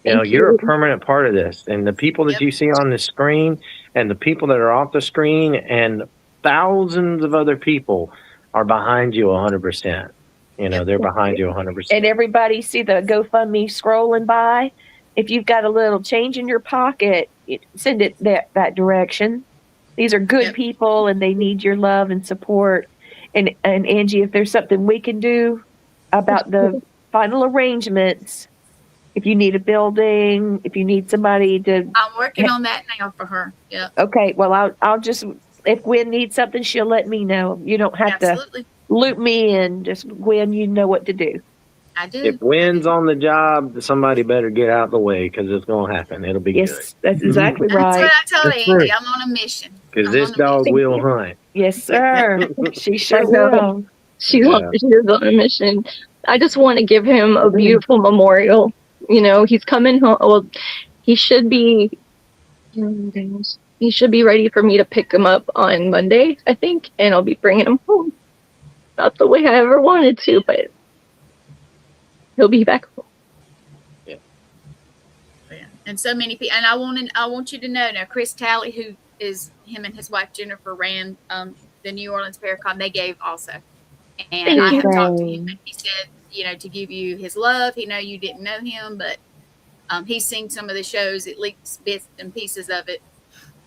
You know, Thank you're you. a permanent part of this. And the people that Yep. you see on the screen and the people that are off the screen and thousands of other people are behind you 100%. You know, Yep. they're behind you 100%. And everybody see the GoFundMe scrolling by. If you've got a little change in your pocket, send it that direction. These are good Yep. people, and they need your love and support. And Angie, if there's something we can do about the final arrangements, if you need a building, if you need somebody to, I'm working on that now for her. Yeah, okay, well, I'll just, if Gwen needs something, she'll let me know. You don't have absolutely. to loop me in. Just Gwen, you know what to do. I do. If Wynn's on the job, somebody better get out of the way because it's going to happen. It'll be Yes, that's exactly That's right. what I told That's Andy. right. I'm on a mission. good. Because I'm this on a dog mission. will hunt. Yes, sir. She sure I know. will. She's Yeah. on, she is on a mission. I just want to give him a beautiful memorial. You know, he's coming home. Well, he should be. He should be ready for me to pick him up on Monday, I think, and I'll be bringing him home. Not the way I ever wanted to, but he'll be back home. Yeah. And so many people. And I want you to know now, Chris Talley, who is him and his wife Jennifer ran the New Orleans Paracon. They gave also, and Thank I you. have talked to him. And he said, you know, to give you his love. He know you didn't know him, but he's seen some of the shows, at least bits and pieces of it,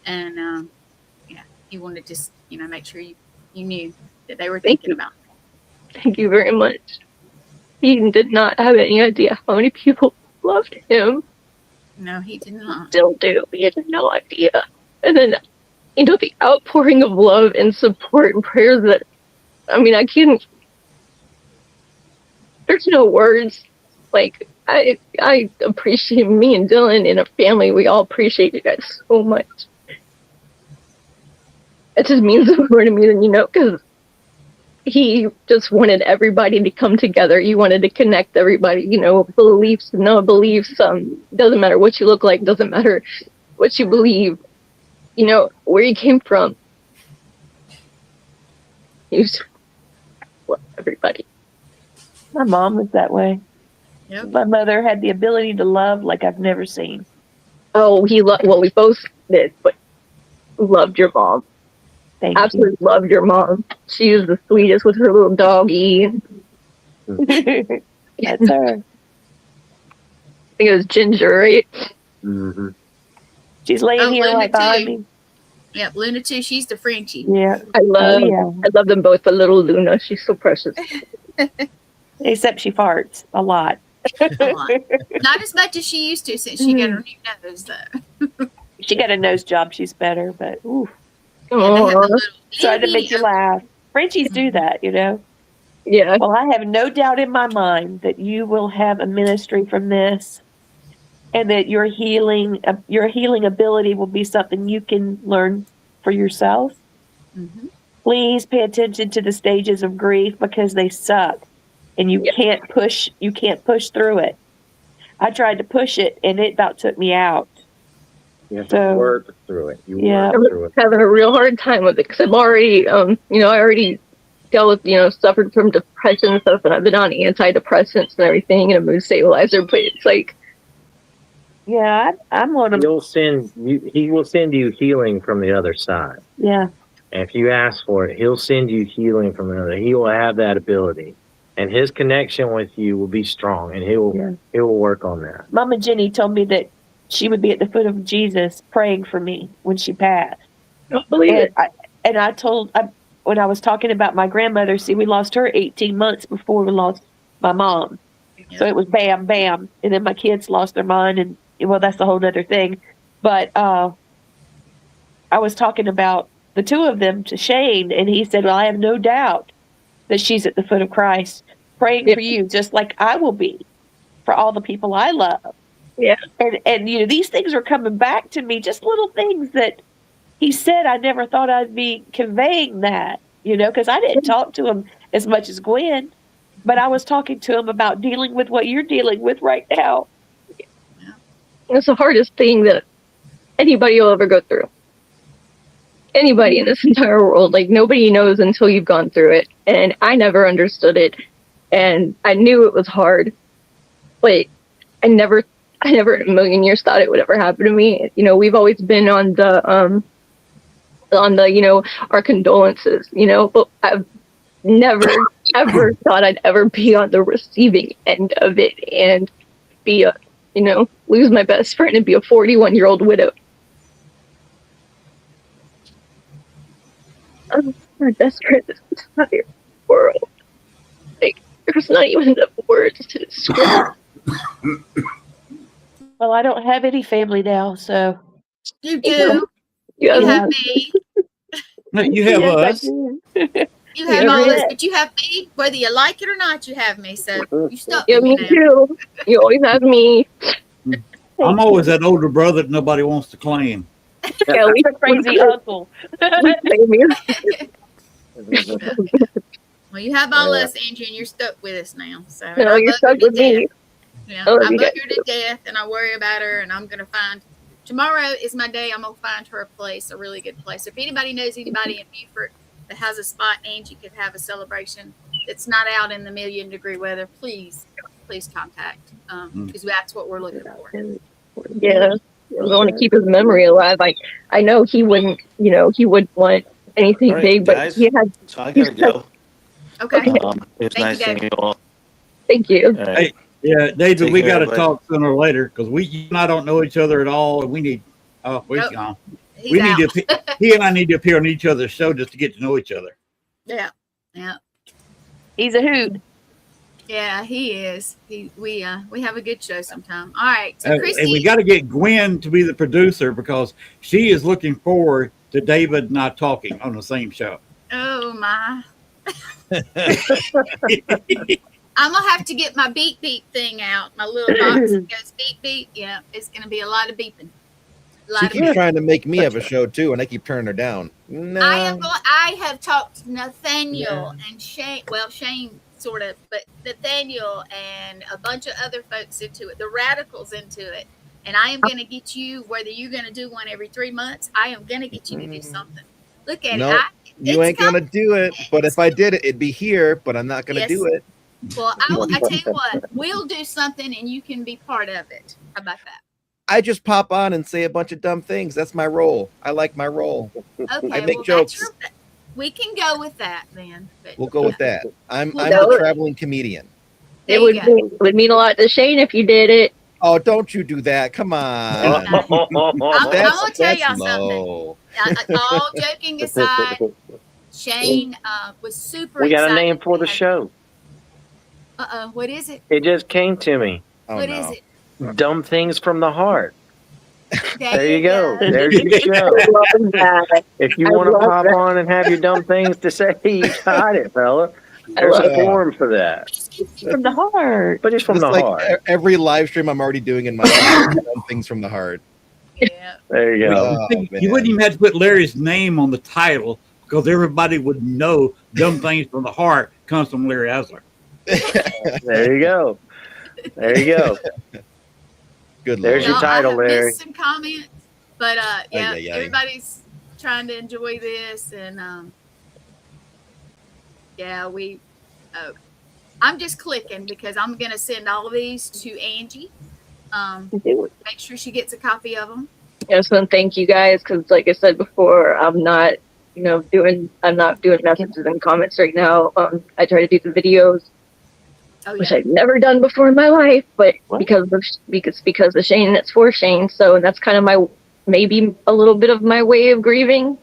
and yeah, he wanted to just, you know, make sure you knew that they were Thank thinking about. Thank you very much. He did not have any idea how many people loved him. No, he did not. Still do. He had no idea. And then, you know, the outpouring of love and support and prayers that, I mean, I can't, there's no words. Like, I appreciate me and Dylan and our family. We all appreciate you guys so much. It just means more to me than you know, because he just wanted everybody to come together. He wanted to connect everybody, you know, beliefs, no beliefs. Doesn't matter what you look like, doesn't matter what you believe, you know, where you came from. He just loved everybody. My mom was that way. Yep. My mother had the ability to love like I've never seen. Oh, he loved, well, we both did, but loved your mom. Thank Absolutely loved your mom. She was the sweetest with her little doggy. you. That's her. I think it was Ginger, right? Mm-hmm. She's laying Oh, here Luna right behind too. me. Yep, Luna too. She's the Frenchie. Yeah. I love them both, but little Luna, she's so precious. Except she farts a lot. A lot. Not as much as she used to since she got her new nose, though. She got a nose job. She's better, but ooh, And they have the Oh, little trying to make you laugh. Frenchies do that, you know. yeah. Well, I have no doubt in my mind that you will have a ministry from this, and that your healing ability will be something you can learn for yourself. Mm-hmm. Please pay attention to the stages of grief because they suck, and you can't push through it. I tried to push it, and it about took me out. You have So- to work through it. You Yeah. work through it. Having a real hard time with it because I'm already, you know, I already dealt with, you know, suffered from depression and stuff, and I've been on antidepressants and everything and a mood stabilizer, but it's like, Yeah, I'm on a He'll send you. He will send you healing from the other side. yeah. And if you ask for it, he'll send you healing from another. He will have that ability, and his connection with you will be strong, and he will work on that. Mama Jenny told me that she would be at the foot of Jesus praying for me when she passed. I don't believe it. When I was talking about my grandmother, see, we lost her 18 months before we lost my mom. So it was bam, bam. And then my kids lost their mind. And well, that's a whole other thing. But I was talking about the two of them to Shane, and he said, well, I have no doubt that she's at the foot of Christ praying for you, just like I will be for all the people I love. Yeah. And you know, these things are coming back to me, just little things that he said. I never thought I'd be conveying that, you know, because I didn't talk to him as much as Gwen, but I was talking to him about dealing with what you're dealing with right now. It's the hardest thing that anybody will ever go through. Anybody in this entire world, like nobody knows until you've gone through it. And I never understood it. and I knew it was hard, but I never in a million years thought it would ever happen to me. You know, we've always been on the you know, our condolences, you know, but I've never ever thought I'd ever be on the receiving end of it and be a, you know, lose my best friend and be a 41-year-old widow. I'm my best friend in this entire world. Like, there's not even enough words to describe. Well, I don't have any family now, so. You do. You You have have me. No, you have Yes, I us. do. You have Yeah, all this, yeah. but you have me. Whether you like it or not, you have me. So you stuck Yeah, with me me now. too. You always have me. I'm always that older brother that nobody wants to claim. Yeah, I'm a crazy uncle. Same here. Well, you have all us, Andrew, and you're stuck with us now. So and No, I you're love her stuck to with me. death. Yeah, I love I you love guys her to death, and I worry about her, and I'm gonna find. Tomorrow is my day. I'm gonna find her a place, a really good place. If anybody knows anybody in Beaufort that has a spot, Angie could have a celebration that's not out in the million-degree weather, please contact, because that's what we're looking for. Yeah, we want to keep his memory alive. I know he wouldn't, you know, he wouldn't want anything All right, big, but guys. he had. So I gotta go. Okay. It was Thank nice you, seeing you all. Thank you. All right. Hey, yeah, David, Take we care, got to bud. talk sooner or later because you and I don't know each other at all, and we need. Oh, he's Nope. gone. He's We need out. to. He and I need to appear on each other's show just to get to know each other. Yeah, yeah, He's a hoot. yeah. He is. We have a good show sometime. All right, so And Christy. we got to get Gwen to be the producer because she is looking forward to David and I talking on the same show. Oh my. I'm gonna have to get my beep beep thing out. My little box that goes beep beep. Yeah, it's gonna be a lot of beeping. A lot She of keeps beeping. trying to make me have a show too, and I keep turning her down. No. I have talked to Nathaniel and Shane. Well, Shane sort of, but Nathaniel and a bunch of other folks into it. The radicals into it. And I am going to get you, whether you're going to do one every 3 months, I am going to get you to do something. Look at No, it. you ain't gonna do it. But if I did it, it'd be here. But I'm not gonna Yes. do it. Well, I tell you what, we'll do something and you can be part of it. How about that? I just pop on and say a bunch of dumb things. That's my role. I like my role. Okay, I make well, jokes. we can go with that then. But We'll go with that. I'm We'll I'm go a with- traveling comedian. There It you would go. mean, would mean a lot to Shane if you did it. Oh, don't you do that. Come on. I'm gonna tell that's y'all something. low. All joking aside, Shane was super We got a excited name for to the have- show. Uh-oh, what is it? It just came to me. Oh, What no. is it? Dumb things from the heart. There There you go. There's your I show. love that. If you I want to love pop that. on and have your dumb things to say, you got it, fella. There's love a that. forum for that. From the heart. But it's from Just the like heart. every live stream I'm already doing in my life, things from the heart. Yeah. There you go. Oh, you man. wouldn't even have to put Larry's name on the title because everybody would know dumb things from the heart comes from Larry Asler. There you go. There you go. Good There's Lord. your title, I have Larry. missed some comments, but yeah, Ay, ay, ay. everybody's trying to enjoy this, and yeah, I'm just clicking because I'm gonna send all of these to Angie. Make sure she gets a copy of them. Yes, and thank you guys because, like I said before, I'm not doing messages and comments right now. I try to do the videos, Oh which yeah, I've never done before in my life, but because of Shane, it's for Shane. So that's kind of maybe a little bit of my way of grieving.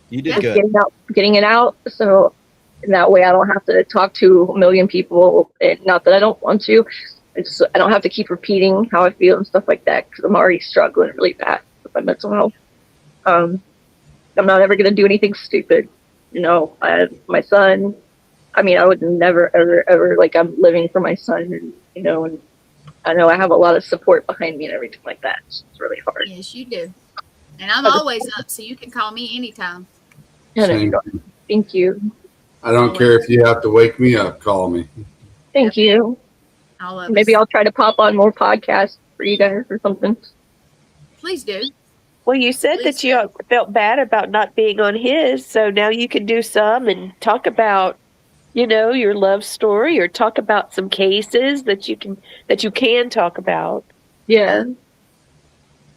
You did Yeah. good. Getting it out. So that way I don't have to talk to a million people. And not that I don't want to. I don't have to keep repeating how I feel and stuff like that because I'm already struggling really bad with my mental health. I'm not ever going to do anything stupid. I have my son. I mean, I would never, ever, like, I'm living for my son, and I know I have a lot of support behind me and everything like that. It's really hard. yes, you do. And I'm always up, so you can call me anytime. Same. Thank you. I don't care if you have to wake me up, call me. Thank you. All of Maybe us. I'll try to pop on more podcasts for you guys or something. Please do. Well, you said Please that you felt bad about not being on his, so now you can do some and talk about your love story, or talk about some cases that you can talk about. Yeah.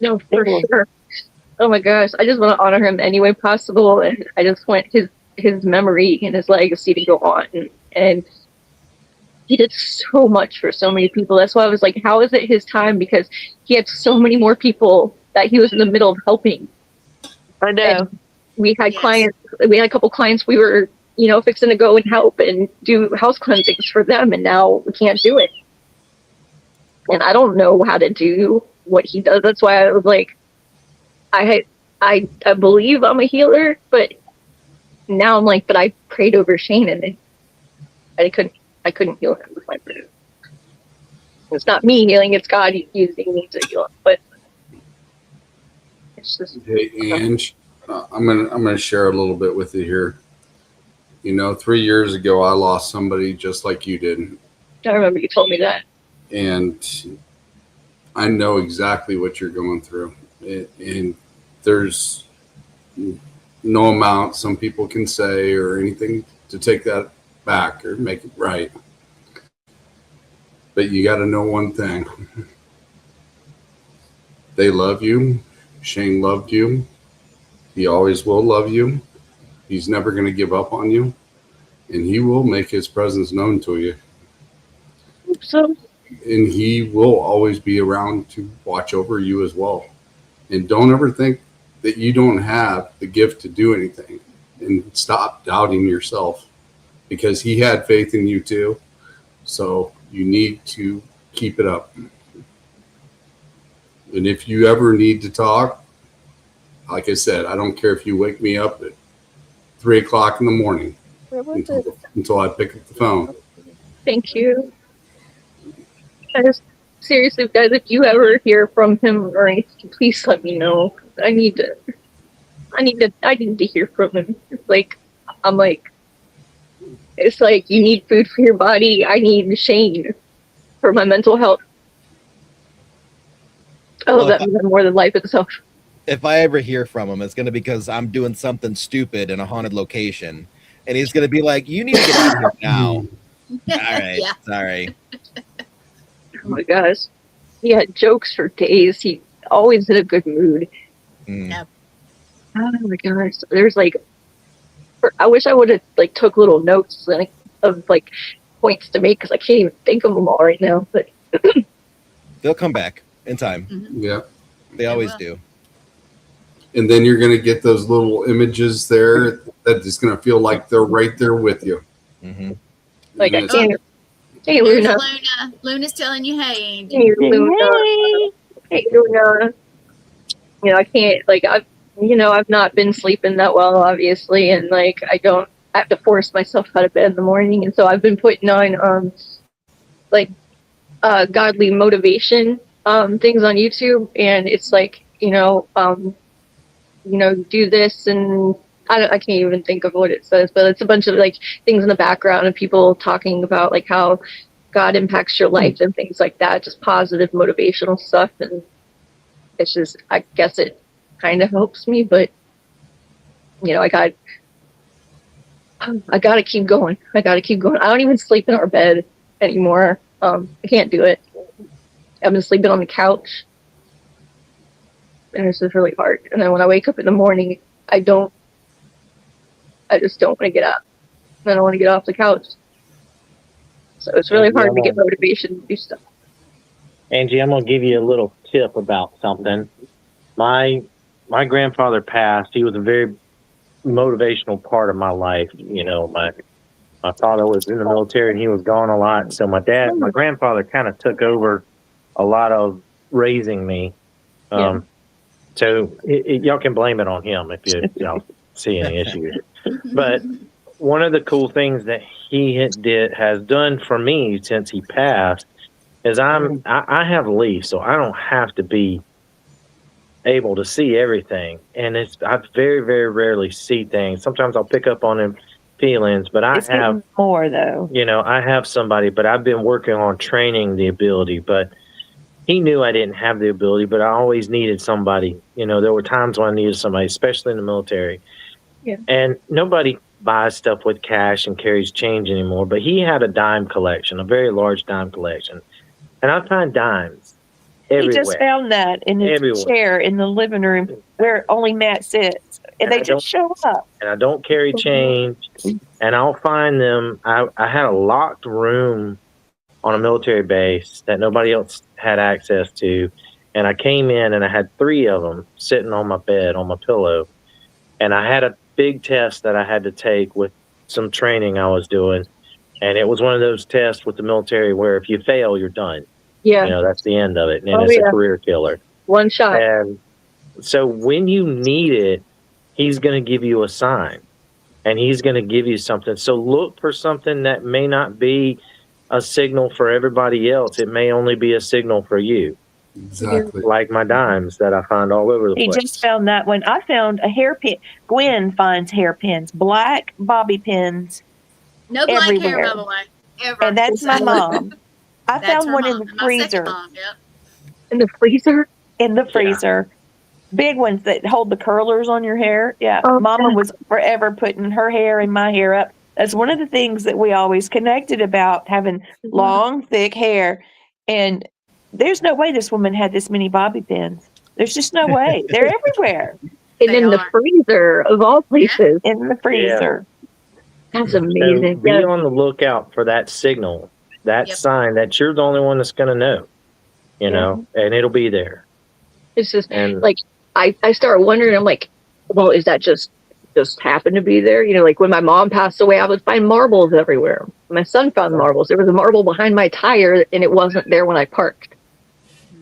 No, for sure. Oh my gosh, I just want to honor him any way possible, and I just want his memory and his legacy to go on. And he did so much for so many people. That's why I was like, how is it his time? Because he had so many more people that he was in the middle of helping. I know. And we had clients. We had a couple clients. We were, fixing to go and help and do house cleansings for them, and now we can't do it. And I don't know how to do what he does. That's why I was like, I believe I'm a healer, but now I'm like, but I prayed over Shane, and I couldn't heal him with my prayer. It's not me healing; it's God using me to heal him. But it's just. Hey, Ange, I'm gonna share a little bit with you here. 3 years ago, I lost somebody just like you did. I remember you told me that. And I know exactly what you're going through. And there's no amount some people can say or anything to take that back or make it right. But you got to know one thing. They love you. Shane loved you. He always will love you. He's never going to give up on you. And he will make his presence known to you. So. And he will always be around to watch over you as well. And don't ever think that you don't have the gift to do anything. And stop doubting yourself, because he had faith in you too. So you need to keep it up. And if you ever need to talk, like I said, I don't care if you wake me up at 3 o'clock in the morning until I pick up the phone. Thank you. I just seriously, guys, if you ever hear from him or anything, please let me know. I need to hear from him. It's like you need food for your body. I need Shane for my mental health. I love that man more than life itself. If I ever hear from him, it's going to be because I'm doing something stupid in a haunted location. And he's going to be like, you need to get out of here now. All right. Yeah. Sorry. Oh my gosh. He had jokes for days. He always in a good mood. Yep. Oh my gosh. There's I wish I would have took little notes of points to make, because I can't even think of them all right now. But They'll come back in time. Mm-hmm. Yeah. They always do. And then you're going to get those little images there that is going to feel like they're right there with you. Mm-hmm. I can't. Hey, Luna. Luna's telling you, hey, Angie. Hey, Luna. Hey, Luna. I can't, I've not been sleeping that well, obviously, and I have to force myself out of bed in the morning, and so I've been putting on godly motivation things on YouTube, and it's do this, and I can't even think of what it says, but it's a bunch of things in the background of people talking about how God impacts your life and things like that, just positive motivational stuff. And it's just, I guess it kind of helps me, but I gotta keep going. I don't even sleep in our bed anymore. I can't do it. I've been sleeping on the couch, and it's just really hard. And then when I wake up in the morning, I just don't want to get up. I don't want to get off the couch. So it's really hard to get motivation to do stuff. Angie, I'm gonna give you a little tip about something. My grandfather passed. He was a very motivational part of my life. My father was in the military and he was gone a lot. So my grandfather kind of took over a lot of raising me. So y'all can blame it on him if y'all see any issues. But one of the cool things that he has done for me since he passed is I have leaf, so I don't have to be able to see everything, and I very, very rarely see things. Sometimes I'll pick up on them feelings, but I have more though. I have somebody, but I've been working on training the ability. But he knew I didn't have the ability, but I always needed somebody. There were times when I needed somebody, especially in the military. Yeah. And nobody buys stuff with cash and carries change anymore, but he had a dime collection, a very large dime collection. And I find dimes everywhere. He just found that in his Everywhere. chair in the living room where only Matt sits. And they just show up. And I don't carry change, and I'll find them. I had a locked room on a military base that nobody else had access to, and I came in and I had 3 of them sitting on my bed, on my pillow, and I had a big test that I had to take with some training I was doing, and it was one of those tests with the military where if you fail, you're done. Yeah. You know, that's the end of it, and Oh, it's yeah. a career killer. One shot. And so when you need it, he's going to give you a sign, and he's going to give you something. So look for something that may not be a signal for everybody else. It may only be a signal for you. Exactly. Like my dimes that I find all over the He place. just found that one. I found a hairpin. Gwen finds hairpins, black bobby pins. No black hair, everywhere. by the way. Ever. And that's my mom. I That's found her one in mom. the My second freezer. mom, yep. In the freezer? In the freezer. Big ones that hold the curlers on your hair. Yeah. Oh, Mama God. was forever putting her hair and my hair up. That's one of the things that we always connected about, having long, thick hair. And there's no way this woman had this many bobby pins. There's just no way. They're everywhere. And in the freezer, of all places. In the freezer. That's So amazing. be Yeah. on the lookout for that signal, that sign that you're the only one that's going to know, you know, and it'll be there. It's just And like I start wondering, I'm like, well, is that just happened to be there? You know, like when my mom passed away, I would find marbles everywhere. My son found marbles. There was a marble behind my tire and it wasn't there when I parked.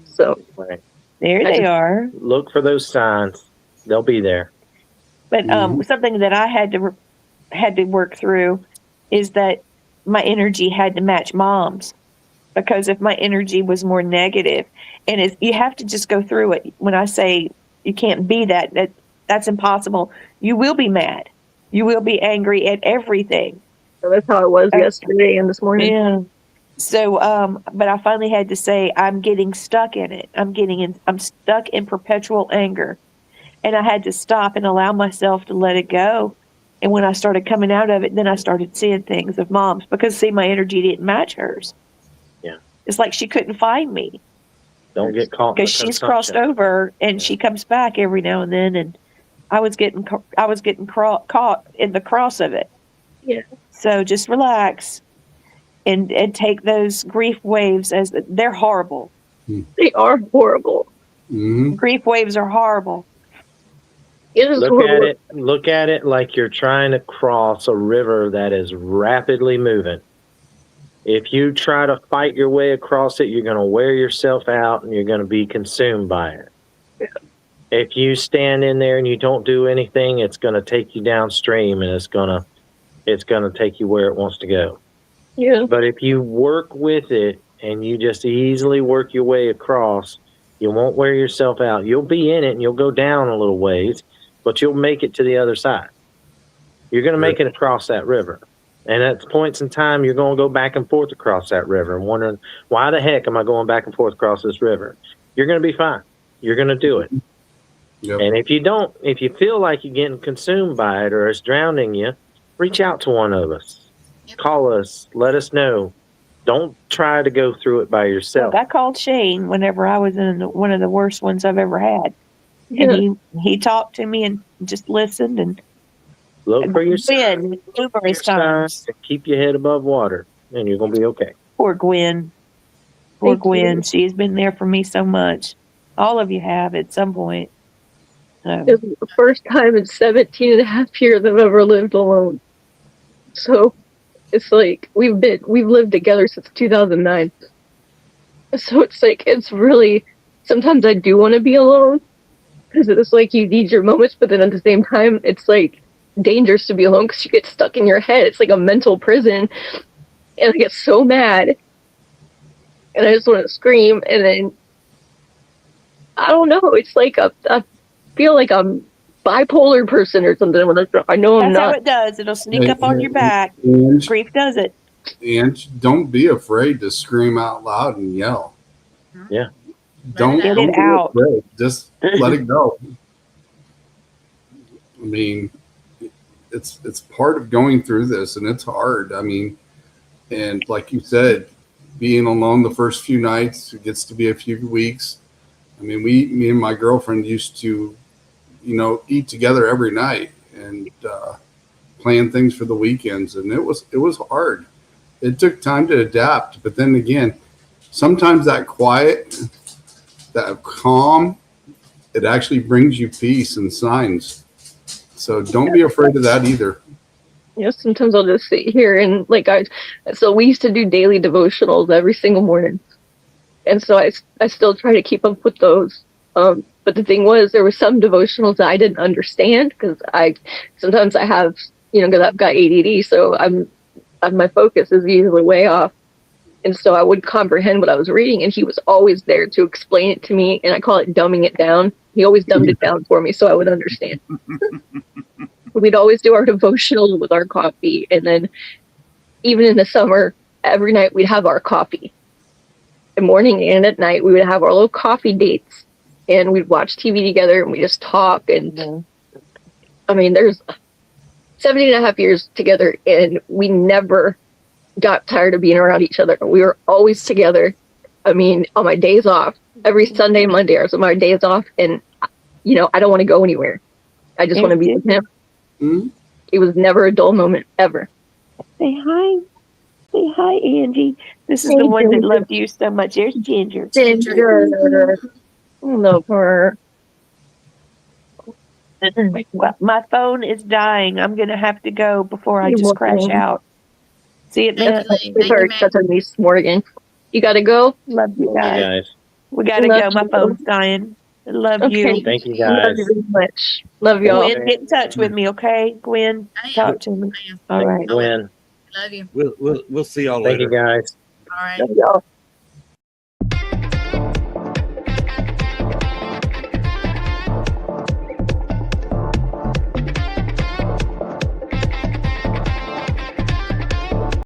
So right. There they are. Look for those signs. They'll be there. But something that I had to work through is that my energy had to match mom's, because if my energy was more negative, and you have to just go through it. When I say you can't be that's impossible. You will be mad. You will be angry at everything. So that's how it was yesterday and this morning. Yeah. So, but I finally had to say, I'm getting stuck in it. I'm stuck in perpetual anger. And I had to stop and allow myself to let it go. And when I started coming out of it, then I started seeing things of mom's, because see, my energy didn't match hers. Yeah. It's like she couldn't find me Don't get caught. in because the she's crossed consumption. over and she comes back every now and then. And I was getting caught in the cross of it. Yeah. So just relax and take those grief waves as they're horrible. They are horrible. Mm-hmm. Grief waves are horrible. It is Look horrible. at it. Look at it like you're trying to cross a river that is rapidly moving. If you try to fight your way across it, you're going to wear yourself out and you're going to be consumed by it. Yeah. If you stand in there and you don't do anything, it's going to take you downstream and it's going to take you where it wants to go. Yeah. But if you work with it and you just easily work your way across, you won't wear yourself out. You'll be in it and you'll go down a little ways, but you'll make it to the other side. You're going to make it across that river. And at points in time, you're going to go back and forth across that river and wondering, why the heck am I going back and forth across this river? You're going to be fine. You're going to do it. Yep. And if you feel like you're getting consumed by it or it's drowning you, reach out to one of us. Call us. Let us know. Don't try to go through it by yourself. I called Shane whenever I was in one of the worst ones I've ever had. And he talked to me and just listened and Look for your Gwen numerous times. and keep your head above water, and you're going to be okay. Poor Gwen. Poor Gwen. She has been there for me so much. All of you have at some point. So, It was the first time in 17 and a half years I've ever lived alone. So it's like we've lived together since 2009. So it's like, it's really, sometimes I do want to be alone because it's like you need your moments, but then at the same time, it's like dangerous to be alone because you get stuck in your head. It's like a mental prison. And I get so mad and I just want to scream. And then I don't know. It's like I feel like I'm bipolar person or something. I know I'm that's how not. it does. It'll sneak up on your back. And, Grief does it. and don't be afraid to scream out loud and yell. Yeah. Don't Get don't it be out. afraid. Just let it go. I mean, it's part of going through this, and it's hard. I mean, and like you said, being alone the first few nights, it gets to be a few weeks. I mean, me and my girlfriend used to, eat together every night and plan things for the weekends, and it was hard. It took time to adapt, but then again, sometimes that quiet, that calm, it actually brings you peace and signs. So don't be afraid of that either. Sometimes I'll just sit here and so we used to do daily devotionals every single morning. And so I still try to keep up with those. But the thing was, there were some devotionals that I didn't understand because sometimes I have, because I've got ADD, so my focus is usually way off. And so I would comprehend what I was reading, and he was always there to explain it to me, and I call it dumbing it down. He always dumbed it down for me so I would understand. We'd always do our devotionals with our coffee, and then even in the summer, every night we'd have our coffee. In the morning and at night, we would have our little coffee dates, and we'd watch TV together, and we just talk. And I mean, there's 17.5 years together, and we never got tired of being around each other. We were always together. I mean, on my days off, every Sunday, Monday are some of my days off, and I don't want to go anywhere. I just want to be with him. Mm-hmm. It was never a dull moment ever. Say hi. Say hi, Angie. This is the one that loved you so much. There's Ginger. Ginger. Love her. Well, my phone is dying. I'm going to have to go before I just crash out. See you then. Miss Morgan. You got to go? Love you Hey, guys. guys. We got to Love go. My you. phone's dying. I love you. Thank you, Love guys. you very much. Love y'all. Gwen, get in touch with me, okay? Gwen, talk to me. All right. Gwen, Love you. We'll see y'all thank later. you, guys. All right. Love y'all.